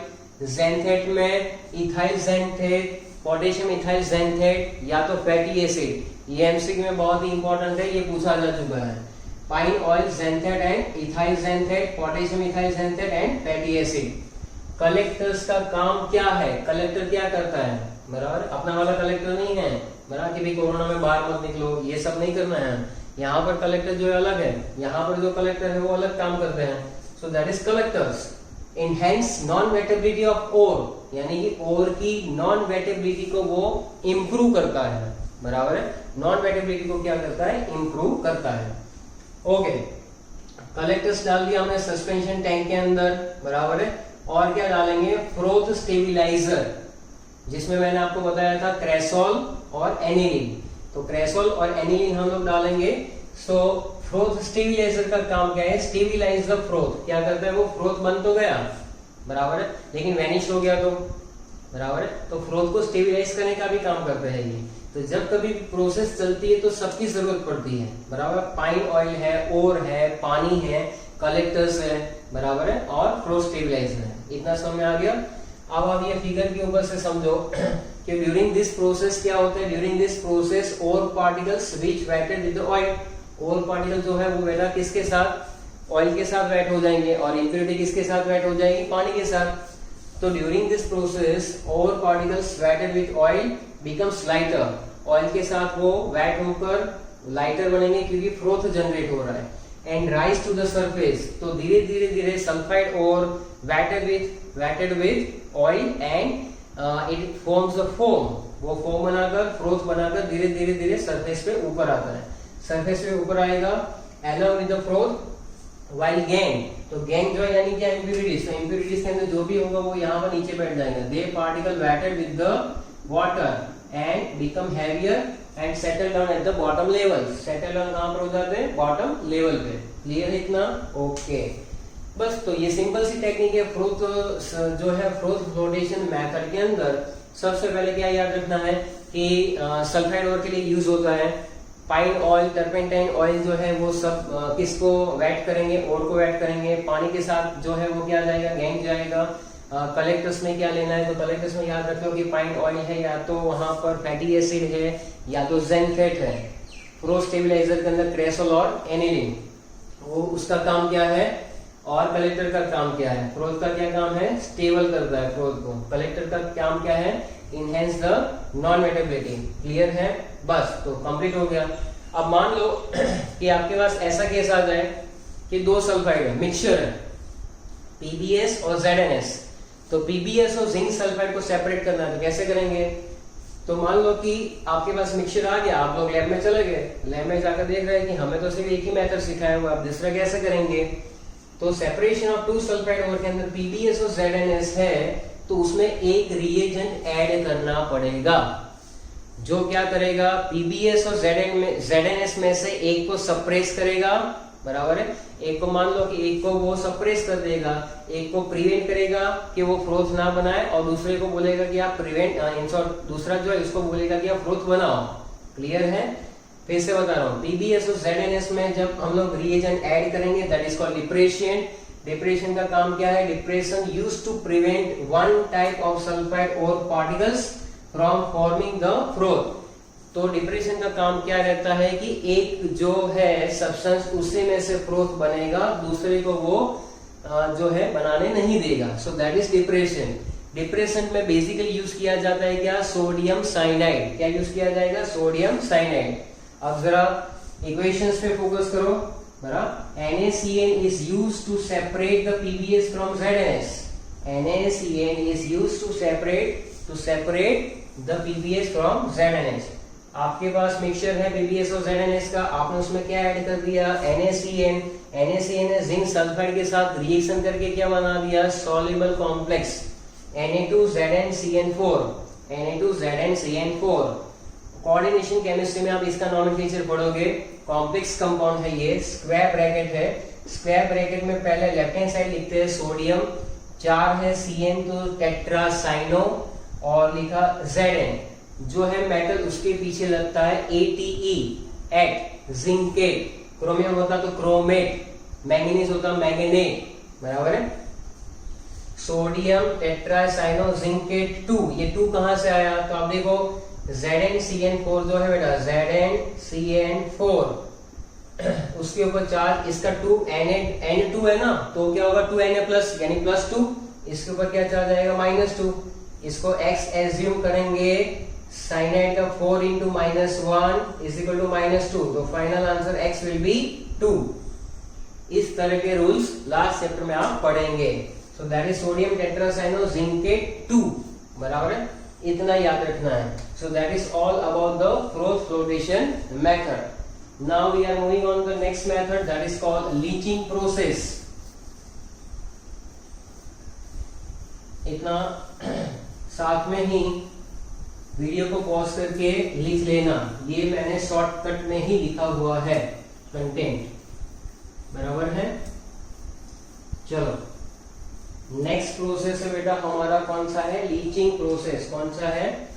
ज़ैंथेट में ethyl xanthate, potassium ethyl xanthate, या तो फैटी एसिड। ये एमसीक्यू में बहुत ही इंपॉर्टेंट है, ये पूछा जा चुका है। Fine oil, xanthate and ethyl xanthate, potassium ethyl xanthate and fatty acid. Collectors का काम क्या है, कलेक्टर क्या करता है, बराबर। अपना वाला कलेक्टर नहीं है, बराबर, कि भाई कोरोना में बाहर मत निकलो, ये सब नहीं करना है। यहाँ पर कलेक्टर जो है अलग है, यहाँ पर जो कलेक्टर है वो अलग काम करते हैं। So that is collectors. Enhance non wettability of ore, यानी कि ओर की नॉन वेटेबिलिटी को वो इम्प्रूव करता है, बराबर है। नॉन वेटेबिलिटी को क्या करता है, इम्प्रूव करता है। ओके, कलेक्टर्स डाल दिया हमने सस्पेंशन टैंक के अंदर, बराबर है। और क्या डालेंगे, फ्रोथ स्टेबिलाईजर, जिसमें मैंने आपको बताया था क्रेसोल और एनिलीन। तो क्रेसोल और एनिलीन हम लोग डालेंगे। सो फ्रोथ स्टेबिलाईजर का काम क्या है, स्टेबिलाईज द फ्रोथ। क्या करता है वो, फ्रोथ बन तो गया, बराबर है, लेकिन वैनिश हो गया, तो बराबर है। तो फ्रोथ को स्टेबिलाईज करने का भी काम करता है ये। तो जब कभी प्रोसेस चलती है तो सबकी जरूरत पड़ती है, बराबर। पाइन ऑयल है, ओर है, पानी है, कलेक्टर्स है, बराबर है, और फ्रोथ स्टेबिलाईजर है। इतना समझ में आ गया। अब आप ये फिगर के ऊपर से समझो कि ड्यूरिंग दिस प्रोसेस क्या होता है, during this process ore particles which wetted with oil. Ore particle जो है वो वेटा किसके साथ, ऑयल के साथ वेट हो जाएंगे, और इम्प्योरिटी किसके साथ वेट हो जाएगी, पानी के साथ। तो during this process ore particles wetted with oil becomes lighter. Oil के साथ वो वेट होकर लाइटर बनेंगे क्योंकि फ्रोथ जनरेट हो रहा है। And rise to the surface, तो धीरे धीरे धीरे सल्फाइड और wetted with oil and it forms a foam. वो फोम बनाकर, फ्रोथ बनाकर धीरे धीरे धीरे सरफेस पे ऊपर आता है। सरफेस पे ऊपर आएगा along with the froth while gang। तो गैंग जो है यानी क्या, इम्प्यूरिटीज। तो इम्प्यूरिटीज के अंदर जो भी होगा वो यहाँ पर नीचे बैठ जाएगा। They particle wetted with the water and become heavier and settle down at the bottom level. Settle down कहाँ पर हो जाते हैं, बॉटम लेवल पे। क्लियर है इतना, ओके। बस तो ये सिंपल सी टेक्निक है। फ्रोथ जो है, फ्रोथ फ्लोटेशन मेथड के अंदर सबसे पहले क्या याद रखना है कि सल्फाइड ओर के लिए यूज होता है पाइन ऑयल, टर्पेंटाइन ऑयल जो है वो सब किसको वेट करेंगे, ओर को वेट करेंगे। पानी के साथ जो है वो क्या जाएगा, गैंग जाएगा। कलेक्टर्स में क्या लेना है, तो कलेक्टर्स में याद रखो कि पाइन ऑयल है, या तो वहां पर फैटी एसिड है, या तो ज़ैंथेट है। फ्रोथ स्टेबिलाईजर के अंदर क्रेसोल और एनिलीन, वो उसका काम क्या है। और कलेक्टर का काम क्या है, फ्रोथ का क्या काम है, स्टेबल करता है फ्रोथ को। कलेक्टर का काम क्या है, enhance the non wettability. Clear है, बस तो कंप्लीट हो गया। अब मान लो कि आपके पास ऐसा केस आ जाए कि दो सल्फाइड है, मिक्सचर है, पीबीएस और ZnS। तो पीबीएस और जिंक सल्फाइड को सेपरेट करना है, तो कैसे करेंगे। तो मान लो कि आपके पास मिक्सचर आ गया, आप लोग लैब में चले गए, लैब में जाकर देख रहे हैं कि हमें तो सिर्फ एक ही मेथड सिखाया हुआ, आप दूसरा कैसे करेंगे। तो separation of two sulphide ore के अंदर पीबीएस और ZnS है, तो उसमें एक रिएजेंट ऐड करना पड़ेगा जो क्या करेगा, पीबीएस और ZnS में से एक को सप्रेस करेगा, बराबर है। एक को मान लो कि एक को वो सप्रेस कर देगा, एक को प्रिवेंट करेगा कि वो फ्रोथ ना बनाए, और दूसरे को बोलेगा कि आप प्रिवेंट दूसरा जो है इसको बोलेगा कि आप फ्रोथ बनाओ। क्लियर है, फिर से बता रहा हूँ। पीबीएस और ZnS में जब हम लोग रिएजेंट ऐड करेंगे that is called depression. Depression का काम क्या है, depression used to prevent one type of sulphide ore particles from forming the froth. तो डिप्रेशन का काम क्या रहता है कि एक जो है सब्सटेंस उसी में से फ्रोथ बनेगा, दूसरे को वो जो है बनाने नहीं देगा। सो दैट इज डिप्रेशन। डिप्रेशन में बेसिकली यूज किया जाता है क्या, सोडियम साइनाइड। क्या यूज किया जाएगा, सोडियम साइनाइड। अब जरा इक्वेशंस पे फोकस करो, बराबर। NaCN is used to separate the PBS from ZnS. NaCN is used to separate the PBS from ZnS. आपके पास मिक्सचर है PBS और ZnS का, आपने उसमें क्या ऐड कर दिया, NaCN। NaCN ने जिंक सल्फाइड के साथ रिएक्शन करके क्या बना दिया, soluble complex Na2ZnCN4। Na2ZnCN4। Coordination chemistry में आप इसका नॉमेनक्लेचर पढ़ोगे। कॉम्प्लेक्स कंपाउंड है ये, स्क्वायर ब्रैकेट है। स्क्वायर ब्रैकेट में पहले लेफ्ट हैंड साइड लिखते हैं सोडियम, 4 है Cn तो टेट्रासाइनो, और लिखा Zn जो है मेटल उसके पीछे लगता है ATE एट जिंकेट। क्रोमियम होता तो क्रोमेट, मैंगनीज होता मैंगनेट, बराबर है। सोडियम टेट्रासाइनो जिंकेट 2, ये 2 कहां से आया? तो आप देखो ZnCN4 जो है बेटा, ZnCN4 उसके ऊपर चार्ज इसका 2 N2 है ना, तो क्या होगा 2Na प्लस यानी +2। इसके ऊपर क्या चार्ज आएगा? -2। इसको x एज्यूम करेंगे, साइनाइड का 4 into -1 is equal to -2, तो final answer x will be 2। इस तरह के रूल्स लास्ट चैप्टर में आप पढ़ेंगे। So that is sodium tetracyano zincate 2, बराबर है, इतना याद रखना है। So that is all about the cloth flotation method. Now we are moving on the next method, that is called leaching process. इतना साथ में ही वीडियो को पॉज करके लिख लेना, ये मैंने शॉर्टकट में ही लिखा हुआ है कंटेंट, बराबर है। चलो नेक्स्ट प्रोसेस है बेटा हमारा कौन सा है? Leaching process. कौन सा है?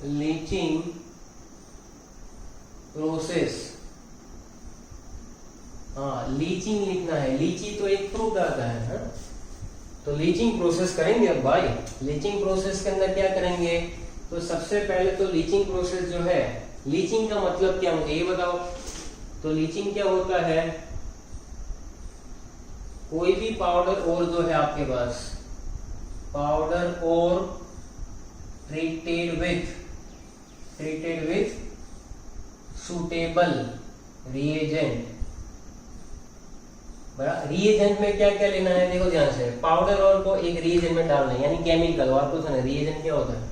Leaching process. हाँ, लीचिंग लिखना है। लीची तो एक फ्रूट आता है हा? तो लीचिंग प्रोसेस करेंगे अब भाई। लीचिंग प्रोसेस के अंदर क्या करेंगे? तो सबसे पहले तो लीचिंग प्रोसेस जो है, लीचिंग का मतलब क्या मुझे ये बताओ। तो लीचिंग क्या होता है? कोई भी पाउडर और जो है आपके पास, पाउडर और treated with suitable reagent. Reagent में क्या क्या लेना है? देखो ध्यान से, पाउडर और को एक रिएजेंट में डालना है, यानी केमिकल। और कुछ नहीं, रिएजेंट क्या होता है?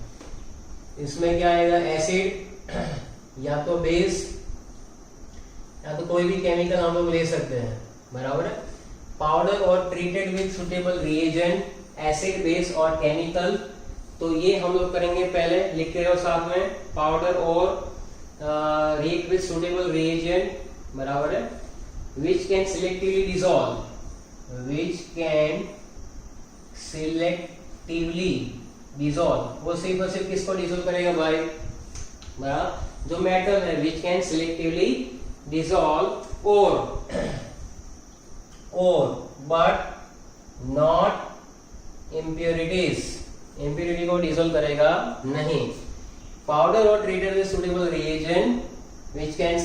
इसमें क्या आएगा? एसिड या तो बेस या तो कोई भी केमिकल हम लोग ले सकते हैं, बराबर है। पाउडर और treated with suitable reagent, acid base और केमिकल। तो ये हम लोग करेंगे पहले, लिख के रहो साथ में, पाउडर और रिएक्ट विथ सुटेबल रिएजेंट, बराबर है। Which can selectively dissolve, वो सिर्फ और सिर्फ किसको डिसॉल्व करेगा भाई? जो मेटल है, which can selectively dissolve or but not impurities, impurity को डिसॉल्व करेगा नहीं। पाउडर और treated with suitable reagent which can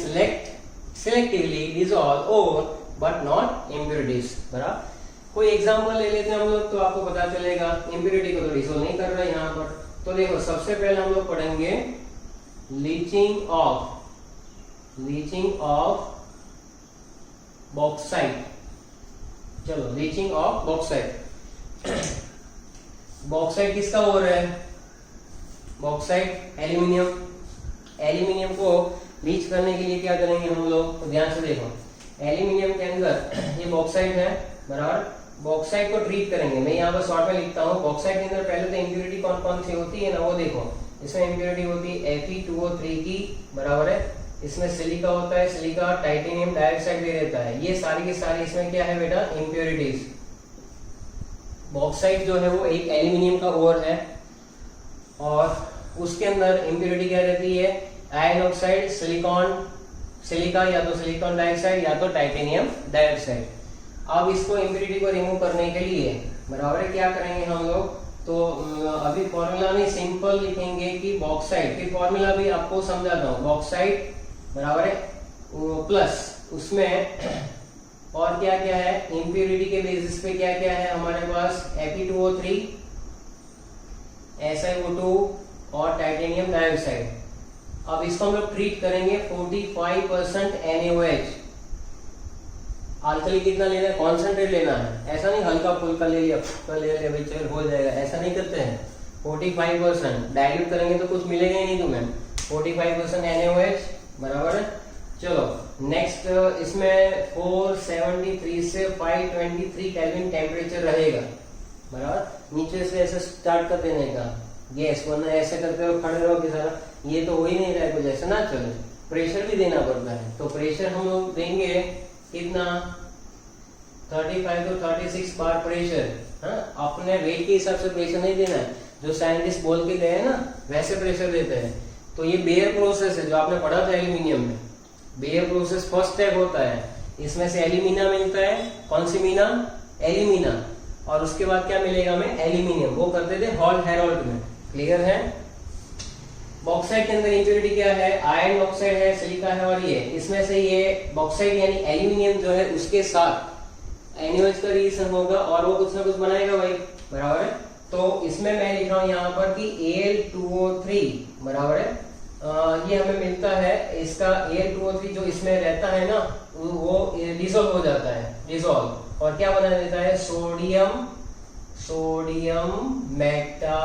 selectively dissolve or but not impurities, बराबर। कोई एग्जांपल ले लेते हैं हम लोग, तो आपको पता चलेगा। इम्प्योरिटी को तो डिसॉल्व नहीं कर रहा है यहाँ पर। तो देखो सबसे पहले हम लोग पढ़ेंगे लीचिंग ऑफ बॉक्साइट। चलो, लीचिंग ऑफ बॉक्साइट। बॉक्साइट किसका हो रहा है? बॉक्साइट एल्यूमिनियम को लीच करने के लिए क्या करेंगे हम लोग? तो ध्यान से देखो, एल्यूमिनियम के अंदर ये बॉक्साइट है, बराबर। बॉक्साइट को ट्रीट करेंगे। मैं यहाँ पर शॉर्ट में लिखता हूँ। बॉक्साइट के अंदर पहले तो इम्प्योरिटी कौन कौन सी होती है ना, वो देखो। इसमें इम्प्योरिटी होती है Fe2O3 की, बराबर है। इसमें सिलिका होता है, सिलिका टाइटेनियम डाइऑक्साइड भी रहता है। ये सारी की सारी इसमें क्या है बेटा? इम्प्योरिटीज। बॉक्साइट जो है वो एक एल्यूमिनियम का ओर है, और उसके अंदर इम्प्योरिटी क्या रहती है? आयरन ऑक्साइड, सिलिका या तो सिलिकॉन डाइऑक्साइड या तो टाइटेनियम डाइऑक्साइड। अब इसको इम्प्योरिटी को रिमूव करने के लिए, बराबर है, क्या करेंगे हम लोग? तो अभी फॉर्मूला में सिंपल लिखेंगे कि बॉक्साइट की फॉर्मूला भी आपको समझाता हूँ। बॉक्साइट बराबर है प्लस उसमें और क्या क्या है? इम्प्योरिटी के बेसिस पे क्या क्या है हमारे पास? Fe2O3, SiO2 और टाइटेनियम डाइऑक्साइड। अब इसको हम लोग ट्रीट करेंगे 45% NaOH। अल्कली कितना लेना है? कॉन्सेंट्रेट लेना है, ऐसा नहीं हल्का फुल्का ले लिया भाई चल हो जाएगा, ऐसा नहीं करते हैं। 45% डाइल्यूट करेंगे तो कुछ मिलेगा ही नहीं तुम्हें। 45% NaOH, बराबर है। चलो नेक्स्ट, इसमें 473 से 523 केल्विन टेम्परेचर रहेगा, बराबर, नीचे से ऐसे स्टार्ट कर देने का गैस, वरना ऐसे करते हो खड़े रहो कि सारा ये तो हो ही नहीं रहा है, कुछ ऐसा ना चले, प्रेशर भी देना पड़ता है। तो प्रेशर हम लोग देंगे कितना 35 to 36 बार प्रेशर। हाँ, अपने वेट के हिसाब से प्रेशर नहीं देना है, जो साइंटिस्ट बोल के गए हैं ना वैसे प्रेशर देते हैं। तो ये बेयर प्रोसेस है जो आपने पढ़ा था एल्यूमिनियम में। बेयर प्रोसेस फर्स्ट स्टेप होता है, इसमें से एल्यूमिना मिलता है, कौन सी मीना, एल्यूमिना, और उसके बाद क्या मिलेगा हमें, एल्यूमिनियम। वो करते थे हॉल हेरोल्ड में, क्लियर है। बॉक्साइट के अंदर इंप्योरिटी क्या है, आयरन ऑक्साइड है, सिलिका है, और ये इसमें से ये बॉक्साइट यानी एल्यूमिनियम जो है उसके साथ NaOH का रिएक्शन होगा और वो कुछ ना कुछ बनाएगा भाई, बराबर है। तो इसमें मैं लिख रहा हूं यहाँ पर कि Al2O3 बराबर है, ये हमें मिलता है, इसका Al2O3 जो इसमें रहता है ना वो डिसॉल्व हो जाता है, डिसॉल्व, और क्या बना देता है, सोडियम मेटा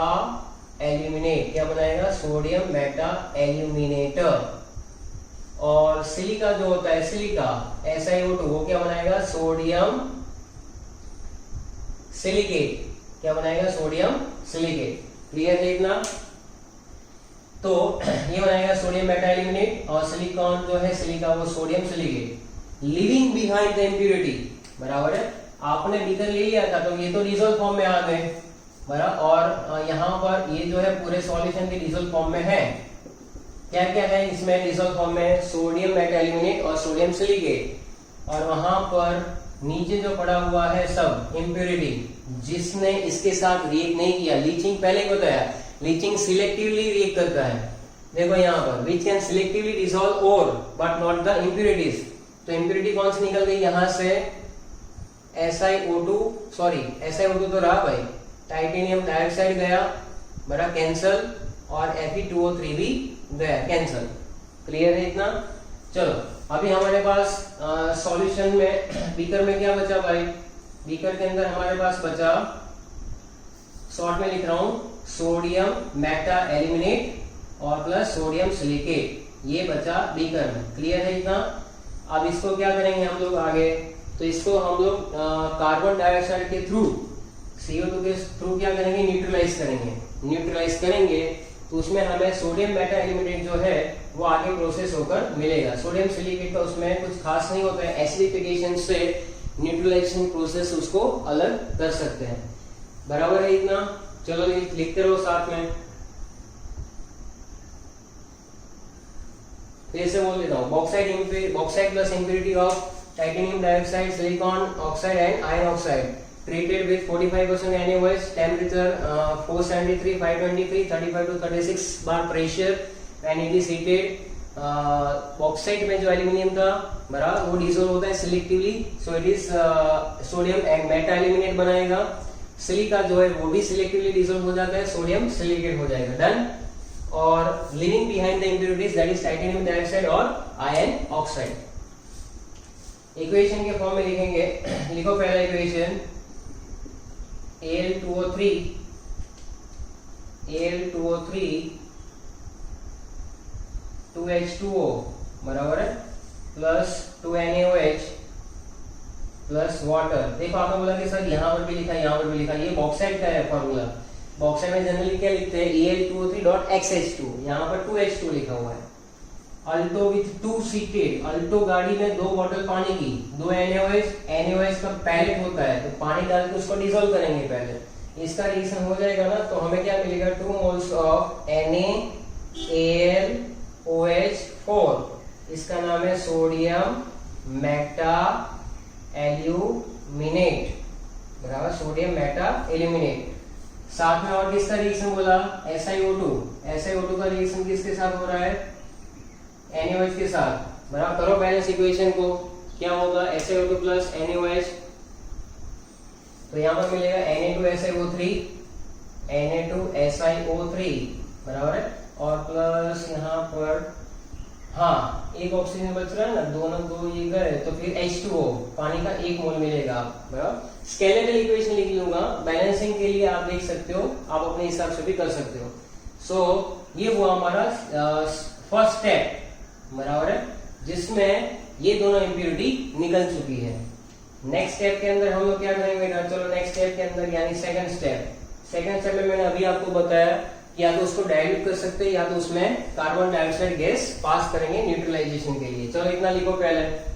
एल्यूमिनेट। क्या बनाएगा, सोडियम मेटा एल्यूमिनेटर। और सिलिका जो होता है, सिलिका SiO2, वो क्या बनाएगा, सोडियम सिलिकेट। क्या बनाएगा, सोडियम सिलिकेट। क्लियर है इतना। तो ये बनाएगा सोडियम मेटा एल्यूमिनेट, और सिलिकॉन जो है, सिलिका, वो sodium silicate. Living behind the impurity, बराबर है। आपने बीकर ले लिया था तो ये तो डिसॉल्व फॉर्म में आ गए, बराबर, और यहाँ पर ये जो है पूरे सॉल्यूशन के डिसॉल्व फॉर्म में है। क्या क्या है इसमें डिसॉल्व फॉर्म में, सोडियम मेटा एल्यूमिनेट और सोडियम सिलिकेट। और वहां पर नीचे जो पड़ा हुआ है सब इम्प्योरिटी, जिसने इसके साथ रिएक्ट नहीं किया, लीचिंग पहले ही बताया, लीचिंग सिलेक्टिवली रिएक्ट करता है। देखो यहाँ पर विच कैन सिलेक्टिवली डिसॉल्व और बट नॉट द इम्प्योरिटीज। तो इम्प्योरिटी कौन सी निकल गई यहाँ से, SiO2 तो रहा भाई, टाइटेनियम डाइऑक्साइड गया, बड़ा कैंसल, और Fe2O3 भी गया, कैंसल। क्लियर है इतना। चलो अभी हमारे पास सॉल्यूशन में बीकर में क्या बचा भाई, बीकर के अंदर हमारे पास बचा, शॉर्ट में लिख रहा हूं, सोडियम मेटा एल्यूमिनेट और प्लस सोडियम सिलिकेट, ये बचा बीकर में। क्लियर है इतना। अब इसको क्या करेंगे हम लोग आगे, तो इसको हम लोग कार्बन डाइऑक्साइड के थ्रू, CO2 के थ्रू क्या करेंगे, न्यूट्रलाइज करेंगे। तो उसमें हमें सोडियम मेटा एल्यूमिनेट जो है वो आगे प्रोसेस होकर मिलेगा। सोडियम सिलिकेट का उसमें कुछ खास नहीं होता है, एसिडिफिकेशन से न्यूट्रलाइजेशन प्रोसेस उसको अलग कर सकते हैं, बराबर है इतना। चलो लिखते रहो साथ में, फिर से बोल देता हूँ, bauxite plus impurity of titanium dioxide, silicon oxide and iron oxide treated with 45% NaOH, temperature 473, 523, 35 to 36 bar pressure when it is heated. Bauxite में जो एल्यूमिनियम था बराबर वो डिसॉल्व होता है selectively, so it is sodium and Meta aluminate बनाएगा। सिलिका जो है वो भी सिलेक्टिवली डिसॉल्व हो जाता है, सोडियम सिलिकेट हो जाएगा, डन। और living behind the impurities that is titanium dioxide और आयरन ऑक्साइड। इक्वेशन के फॉर्म में लिखेंगे, लिखो पहला इक्वेशन, Al2O3 2H2O बराबर है प्लस 2NaOH प्लस वाटर। देखो आपने बोला कि सर यहाँ पर भी लिखा है, यहाँ पर भी लिखा है, ये बॉक्साइट का है फॉर्मूला। बॉक्साइट में जनरली क्या लिखते हैं, Al2O3.XH2, यहाँ पर 2H2 लिखा हुआ है। अल्टो विथ 2 सीटेड, अल्टो गाड़ी में 2 बोतल पानी की, 2 NaOH का पैलेट होता है, तो पानी डाल के उसको डिसॉल्व करेंगे पहले। इसका रिएक्शन हो जाएगा ना, तो हमें क्या मिलेगा, 2 मोल्स ऑफ NaAlOH4, इसका नाम है सोडियम मेटा एल्यूमिनेट, बराबर, सोडियम मेटा एल्यूमिनेट। साथ में और किसका रिएक्शन बोला, SiO2 का रिएक्शन किसके साथ हो रहा है, NaOH के साथ, बराबर। करो बैलेंस इक्वेशन को, क्या होगा, SiO2 प्लस NaOH, तो यहाँ पर मिलेगा Na2SiO3 बराबर है, और प्लस यहाँ पर हाँ एक ऑक्सीजन बच रहा है ना, दोनों दो ये गए, तो फिर H2O पानी का 1 मोल मिलेगा, बराबर। स्केलेटल इक्वेशन लिख लूंगा, बैलेंसिंग के लिए आप देख सकते हो, आप अपने हिसाब से भी कर सकते हो। सो ये हुआ हमारा फर्स्ट स्टेप, बराबर है, जिसमें ये दोनों इम्प्योरिटी निकल चुकी है। नेक्स्ट स्टेप के अंदर हम लोग क्या करेंगे बेटा, चलो नेक्स्ट स्टेप के अंदर यानी सेकंड स्टेप में मैंने अभी आपको बताया कि या तो उसको डाइल्यूट कर सकते हैं या तो उसमें कार्बन डाइऑक्साइड गैस पास करेंगे न्यूट्रलाइजेशन के लिए। चलो इतना लिखो पहले।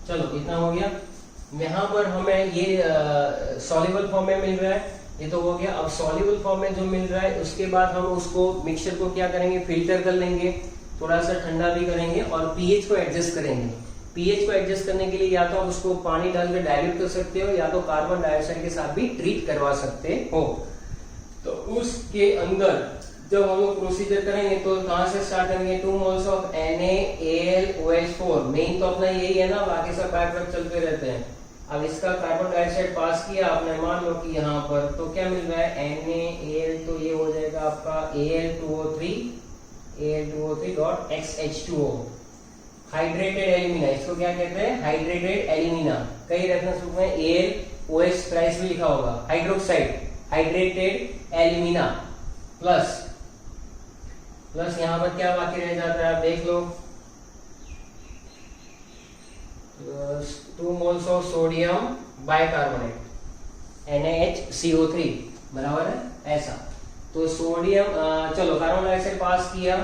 चलो इतना हो गया। यहाँ पर हमें ये सॉल्युबल फॉर्म में मिल रहा है, ये तो हो गया। अब सॉल्युबल फॉर्म में जो मिल रहा है उसके बाद हम उसको मिक्सचर को क्या करेंगे, फिल्टर कर लेंगे, थोड़ा सा ठंडा भी करेंगे और पीएच को एडजस्ट करेंगे। पीएच को एडजस्ट करने के लिए या तो आप उसको पानी डाल के डाइल्यूट कर सकते हो या तो कार्बन डाइऑक्साइड के साथ भी ट्रीट करवा सकते हो। तो उसके अंदर जब हम लोग प्रोसीजर करेंगे तो कहां से स्टार्ट करेंगे, 2 मोल्स ऑफ NaAlOH4। मेन तो अपना यही है ना, बाकी सब बाय प्रोडक्ट चलते रहते हैं। अब इसका कार्बन डाइऑक्साइड पास किया आपने, मान लो कि यहाँ पर तो क्या मिल रहा है NaAl, तो ये हो जाएगा आपका Al2O3.XH2O, हाइड्रेटेड एल्यूमिना। इसको क्या कहते हैं, हाइड्रेटेड एल्यूमिना। कई रेफरेंस बुक में AlOH थ्राइस भी लिखा होगा, हाइड्रोक्साइड, हाइड्रेटेड एल्यूमिना प्लस यहाँ पर क्या बाकी रह जाता है आप देख लो, 2 moles of sodium bicarbonate NaHCO3 बराबर है ऐसा। तो सोडियम, चलो कार्बन डाइऑक्साइड पास किया,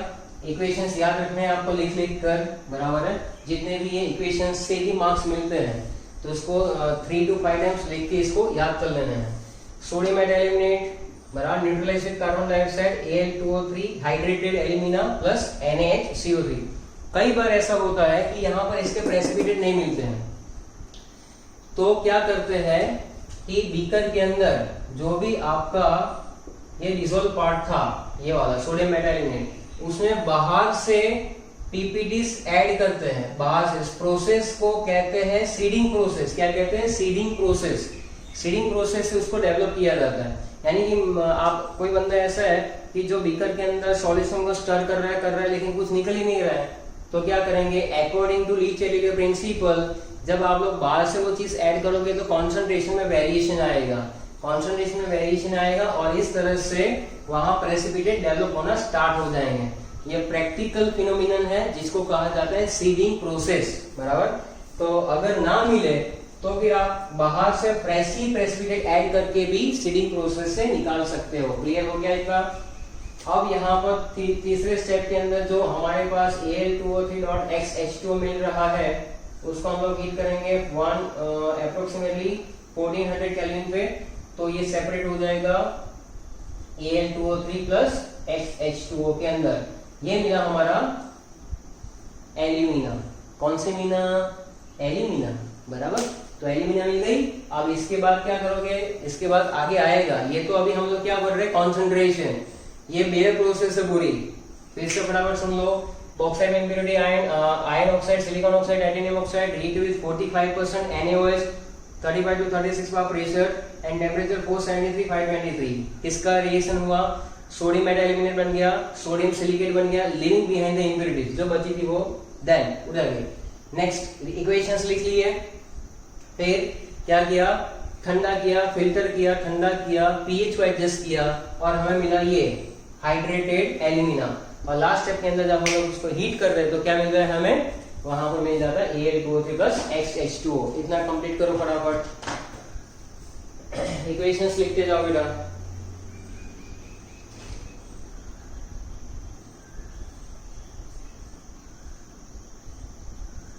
इक्वेशंस याद रखने हैं आपको लिख कर, बराबर है। जितने भी ये इक्वेशंस से ही मार्क्स मिलते हैं तो इसको 3 to 5 टाइम्स लिख के इसको याद कर लेना है। सोडियम एल्यूमिनेट बराबर neutralise with carbon dioxide Al2O3 hydrated alumina plus NaHCO3। कई बार ऐसा होता है कि यहाँ पर इसके प्रेसिपिटेट नहीं मिलते हैं, तो क्या करते हैं कि बीकर के अंदर जो भी आपका ये डिसॉल्व पार्ट था, ये वाला सोडियम मेटाएल्यूमिनेट, उसमें बाहर से पीपीटीज ऐड करते हैं। बाहर से इस प्रोसेस को कहते हैं सीडिंग प्रोसेस। क्या कहते हैं, सीडिंग प्रोसेस। सीडिंग प्रोसेस से उसको डेवलप किया जाता है। यानी कि आप कोई बंदा ऐसा है कि जो बीकर के अंदर सॉल्यूशन को स्टर कर रहा है लेकिन कुछ निकल ही नहीं रहा है, तो क्या करेंगे, अकॉर्डिंग टू लीच-एडिलियो प्रिंसिपल, जब आप लोग बाहर से वो चीज ऐड करोगे तो कॉन्सेंट्रेशन में वेरिएशन आएगा, कॉन्सेंट्रेशन में वेरिएशन आएगा और इस तरह से वहां प्रेसिपिटेट डेवलप होना स्टार्ट हो जाएंगे। ये प्रैक्टिकल फिनोमिनन है जिसको कहा जाता है सीडिंग प्रोसेस, बराबर। तो अगर ना मिले तो फिर आप बाहर से प्रेसिपिटेट ऐड करके भी सीडिंग प्रोसेस से निकाल सकते हो। क्लियर हो गया इतना। अब यहाँ पर तीसरे स्टेप के अंदर जो हमारे पास Al2O3.XH2O मिल रहा है उसको हम लोग हीट करेंगे अप्रोक्सीमेटली 1400 केल्विन पे, तो ये सेपरेट हो जाएगा Al2O3 प्लस XH2O के अंदर। ये मिला हमारा एल्यूमिना। कौन से मीना, एल्यूमिना, बराबर। तो एल्यूमिना मिल गई। अब इसके बाद क्या करोगे, इसके बाद आगे आएगा, ये तो अभी हम लोग क्या पढ़ रहे हैं, कॉन्सेंट्रेशन। ये बेयर प्रोसेस है पूरी, फिर से फटाफट सुन लो। Bauxite impurity iron oxide, silicon oxide, titanium oxide, heat with 45% NaOH, 35 to 36 bar pressure and temperature 473 523। किसका रिएक्शन हुआ, सोडियम मेटाएल्यूमिनेट बन गया, सोडियम सिलिकेट बन गया, लिविंग बिहाइंड द इम्प्योरिटीज, जो बची थी वो देन उधर गई। नेक्स्ट इक्वेशंस लिख लिए, फिर क्या किया, ठंडा किया, फिल्टर किया, ठंडा किया, पीएच को एडजस्ट किया और हमें मिला ये हाइड्रेटेड एल्यूमिना। और लास्ट स्टेप के अंदर जब हम लोग उसको हीट कर रहे हैं तो क्या मिल रहा है हमें, वहां पर मिल जाता है Al2O3 प्लस XH2O। इतना कंप्लीट करो फटाफट, इक्वेशंस लिखते जाओ बेटा।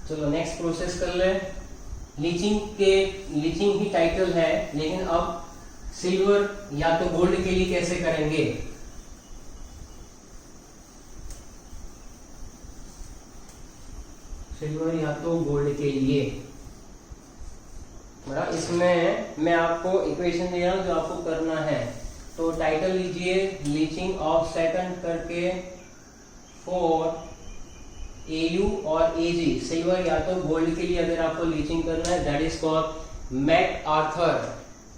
चलो नेक्स्ट प्रोसेस कर ले। लीचिंग ही टाइटल है, लेकिन अब सिल्वर या तो गोल्ड के लिए कैसे करेंगे। सिल्वर या तो गोल्ड के लिए, बराबर। इसमें मैं आपको इक्वेशन दे रहा हूं जो आपको करना है। तो टाइटल लीजिए, लीचिंग ऑफ सेकंड करके फॉर Au और Ag, सिल्वर या तो गोल्ड के लिए अगर आपको लीचिंग करना है, that is called MacArthur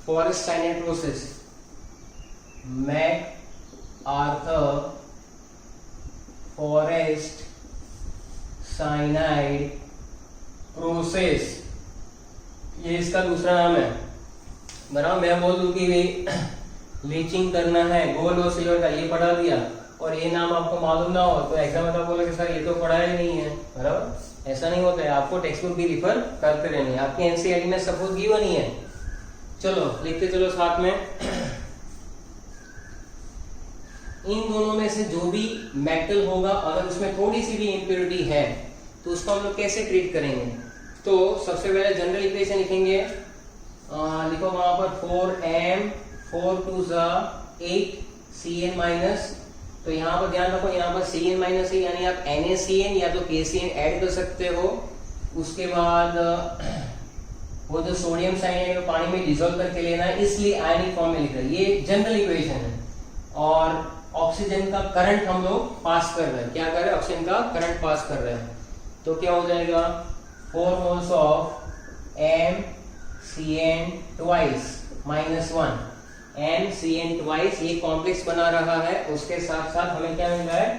Forrest cyanide process, MacArthur Forrest cyanide process, ये इसका दूसरा नाम है। बराबर मैं बोल दूं कि भाई लीचिंग करना है गोल्ड और सिल्वर का, ये पढ़ा दिया और ये नाम आपको मालूम ना हो तो एग्जाम में तो बोलोगे सर ये तो पढ़ा ही नहीं है। बराबर ऐसा नहीं होता है, आपको टेक्स्ट बुक भी रिफर करते रहनी है, आपके एनसीईआरटी में सपोज गिवन ही है। चलो लिखते चलो साथ में। इन दोनों में से जो भी मेटल होगा अगर उसमें थोड़ी सी भी इम्प्योरिटी है तो उसको हम लोग कैसे ट्रीट करेंगे। तो सबसे पहले जनरल इक्वेशन लिखेंगे, लिखो वहां पर 4m 4 2 8 Cn माइनस, तो यहाँ पर ध्यान रखो यहाँ पर Cn माइनस है यानी आप NaCN या तो KCN ऐड कर सकते हो। उसके बाद वो जो सोडियम साइनाइड है पानी में डिसॉल्व करके लेना है, इसलिए आयनिक फॉर्म में लिख रहे हैं, ये जनरल इक्वेशन है। और ऑक्सीजन का करंट हम लोग पास कर रहे हैं, क्या कर रहे हैं ऑक्सीजन का करंट पास कर रहे हैं, तो क्या हो जाएगा 4 moles of MCN twice minus 1 MCN twice, ये कॉम्प्लेक्स बना रहा है। उसके साथ साथ हमें क्या मिल रहा है,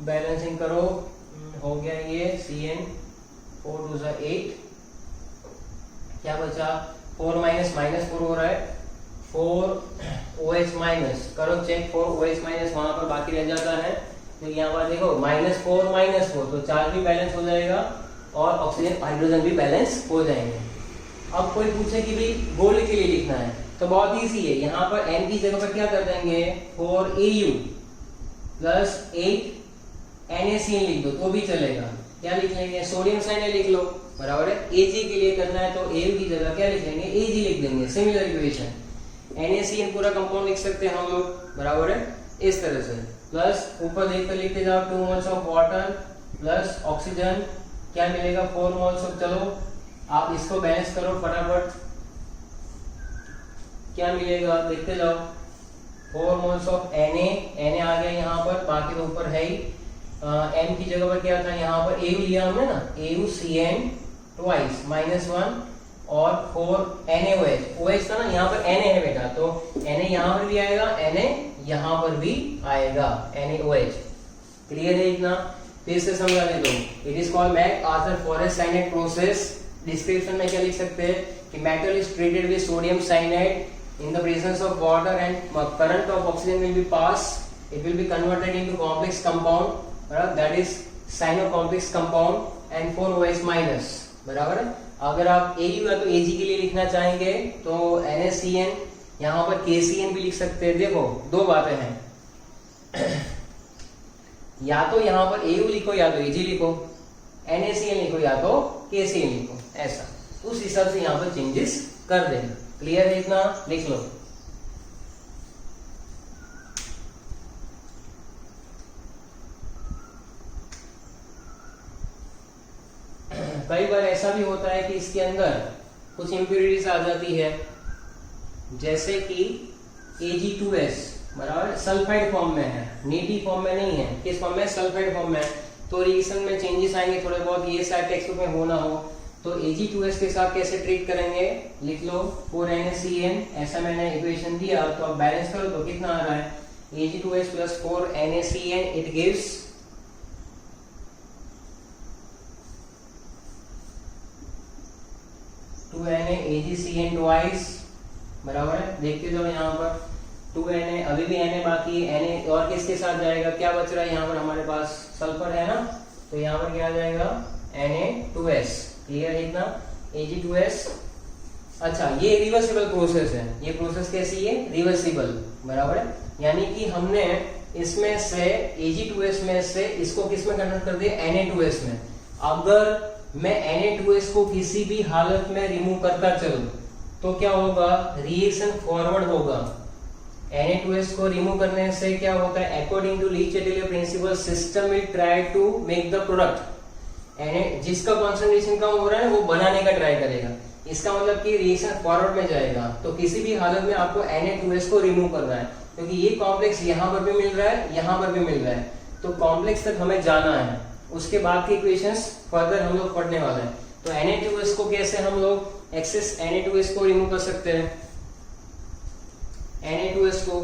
बैलेंसिंग करो, हो गया ये Cn 4 2 8, क्या बचा 4 माइनस माइनस 4 हो रहा है 4 OH माइनस, करो चेक 4 OH माइनस वहां पर बाकी रह जाता है, तो यहाँ पर देखो -4 तो चार्ज भी बैलेंस हो जाएगा और ऑक्सीजन हाइड्रोजन भी बैलेंस हो जाएंगे। अब कोई पूछे कि भाई गोल्ड के लिए लिखना है तो बहुत इजी है, यहाँ पर N की जगह पर क्या कर देंगे 4Au प्लस 8 NaCN लिख दो तो भी चलेगा। क्या लिख लेंगे सोडियम साइनाइड लिख लो, बराबर है। Ag के लिए करना है तो Au की जगह क्या लिख लेंगे Ag लिख देंगे, सिमिलर इक्वेशन। NaCN पूरा कंपाउंड लिख सकते हैं हम लोग, बराबर है इस तरह से। प्लस ऊपर देखकर लिखते जाओ 2 moles of water plus oxygen, क्या मिलेगा 4 moles ऑफ, चलो आप इसको बैलेंस करो फटाफट, क्या मिलेगा देखते जाओ 4 moles ऑफ Na आ गया यहाँ पर, बाकी तो ऊपर है ही। M की जगह पर क्या था यहाँ पर Au लिया हमने ना, AuCN ट्वाइस -1 और 4 NaOH, OH था ना यहाँ पर Na है बेटा, तो Na यहाँ पर भी आएगा Na यहाँ पर भी आएगा NaOH। क्लियर है इतना, फिर से समझा दे दो। It is called MacArthur Forrest cyanide process. Description में क्या लिख सकते हैं कि metal is treated with sodium cyanide in the presence of water and current of oxygen will be pass, it will be converted into complex compound, बराबर, that is cyano complex compound and 4 OH minus, बराबर है। अगर आप Au या तो Ag के लिए लिखना चाहेंगे तो NaCN, यहाँ पर KCN भी लिख सकते हैं। देखो दो बातें हैं, या तो यहाँ पर Au लिखो या तो Ag लिखो, NaCN लिखो या तो KCN लिखो, ऐसा उस हिसाब से यहाँ पर चेंजेस कर देना। क्लियर है इतना, लिख लो। कई बार ऐसा भी होता है कि इसके अंदर कुछ इम्प्योरिटीज आ जाती है, जैसे कि Ag2S, बराबर सल्फाइड फॉर्म में है, नेटिव फॉर्म में नहीं है। किस फॉर्म में, सल्फाइड फॉर्म में, तो रिएक्शन में चेंजेस आएंगे थोड़े बहुत, ये शायद टेक्स्ट बुक में हो ना हो। तो Ag2S के साथ कैसे ट्रीट करेंगे, लिख लो 4 NaCN, ऐसा मैंने इक्वेशन दिया, तो अब बैलेंस करो तो कितना आ रहा है Ag2S plus 4 NaCN, it gives 2 NaAgCN twice, बराबर है। देखते जाओ यहाँ पर 2 Na, अभी भी Na बाकी है, Na और किसके साथ जाएगा, क्या बच रहा है यहाँ पर हमारे पास, सल्फर है ना, तो यहाँ पर क्या आ जाएगा Na2S। क्लियर है इतना, Ag2S। अच्छा ये रिवर्सिबल प्रोसेस है, ये प्रोसेस कैसी है, रिवर्सिबल, बराबर है। यानी कि हमने इसमें से Ag2S में से इसको किस में कन्वर्ट कर दिया, Na2S में। अगर मैं Na2S को किसी भी हालत में रिमूव करता चलूं तो क्या होगा, रिएक्शन फॉरवर्ड होगा। Na2S को रिमूव करने से क्या होता है, according to Le Chatelier principle, system will try to make the product. जिसका कॉन्सेंट्रेशन कम हो रहा है वो बनाने का ट्राई करेगा, इसका मतलब कि रिएक्शन फॉरवर्ड में जाएगा। तो किसी भी हालत में आपको Na2S को रिमूव करना है, क्योंकि ये कॉम्प्लेक्स यहाँ पर भी मिल रहा है, यहाँ पर भी मिल रहा है, तो कॉम्प्लेक्स तक हमें जाना है। उसके बाद के इक्वेशंस फर्दर हम लोग पढ़ने वाले हैं। तो Na2S को कैसे हम लोग एक्सेस Na2S को रिमूव कर सकते हैं, Na2S को।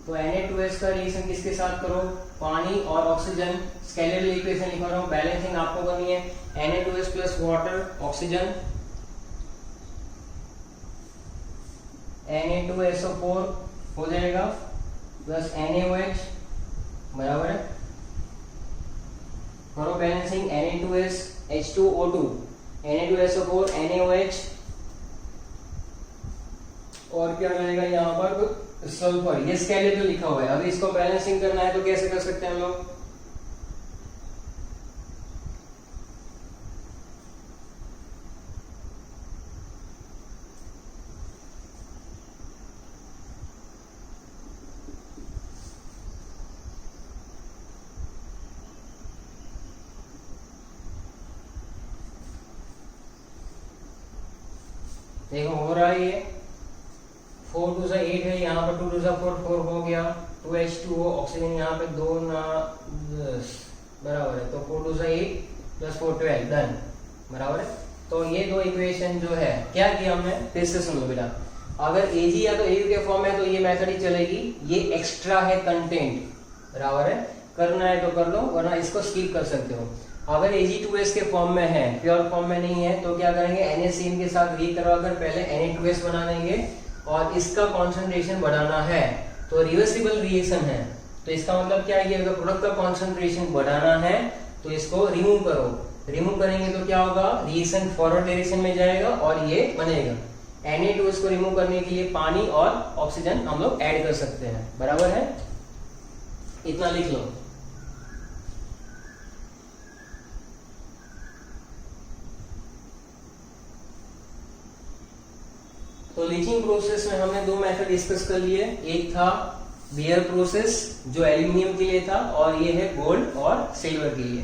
तो Na2S का रिएक्शन किसके साथ करो, पानी और ऑक्सीजन। स्केलेटल इक्वेशन लिखा रहा हूं, बैलेंसिंग आपको करनी है। Na2S plus water, oxygen, Na2SO4 हो जाएगा, प्लस NaOH, बराबर है। करो balancing, Na2S H2O2, Na2SO4 NaOH, और क्या रहेगा यहाँ पर, सल्फर। ये स्केलेटल लिखा हुआ है। अभी इसको बैलेंसिंग करना है तो कैसे कर सकते हैं हम लोग, देखो हो रहा है ये 4 2 8 है, यहाँ पर 2 2 4 4 हो गया, 2H2O, ऑक्सीजन यहाँ पे 2 ना 10, बराबर है। तो 4 2 8 प्लस 4 12, डन, बराबर है। तो ये दो इक्वेशन जो है, क्या किया हमने, फिर से सुन लो बेटा। अगर Ag या तो Au के फॉर्म में तो ये मेथड ही चलेगी, ये एक्स्ट्रा है कंटेंट, बराबर है। करना है तो कर लो, वरना इसको स्किप कर सकते हो। अगर Ag2S के फॉर्म में है, प्योर फॉर्म में नहीं है, तो क्या करेंगे, NaCN के साथ री करवाकर पहले Na2S बना लेंगे, और इसका कॉन्सेंट्रेशन बढ़ाना है तो रिवर्सिबल रिएक्शन है। तो इसका मतलब क्या है, अगर प्रोडक्ट का कॉन्सेंट्रेशन बढ़ाना है तो इसको रिमूव करो। रिमूव करेंगे तो क्या होगा, रिएक्शन फॉरवर्ड डायरेक्शन में जाएगा और ये बनेगा। Na2S को रिमूव करने के लिए पानी और ऑक्सीजन हम लोग ऐड कर सकते हैं, बराबर है। इतना लिख लो। तो लीचिंग प्रोसेस में हमने दो मेथड डिस्कस कर लिए। एक था बेयर प्रोसेस जो एल्यूमिनियम के लिए था, और ये है गोल्ड और सिल्वर के लिए।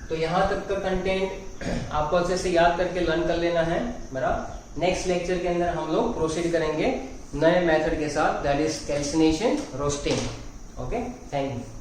तो यहाँ तक का कंटेंट आपको अच्छे से याद करके लर्न कर लेना है, बराबर। नेक्स्ट लेक्चर के अंदर हम लोग प्रोसीड करेंगे नए मेथड के साथ, that is calcination roasting. Okay, thank you.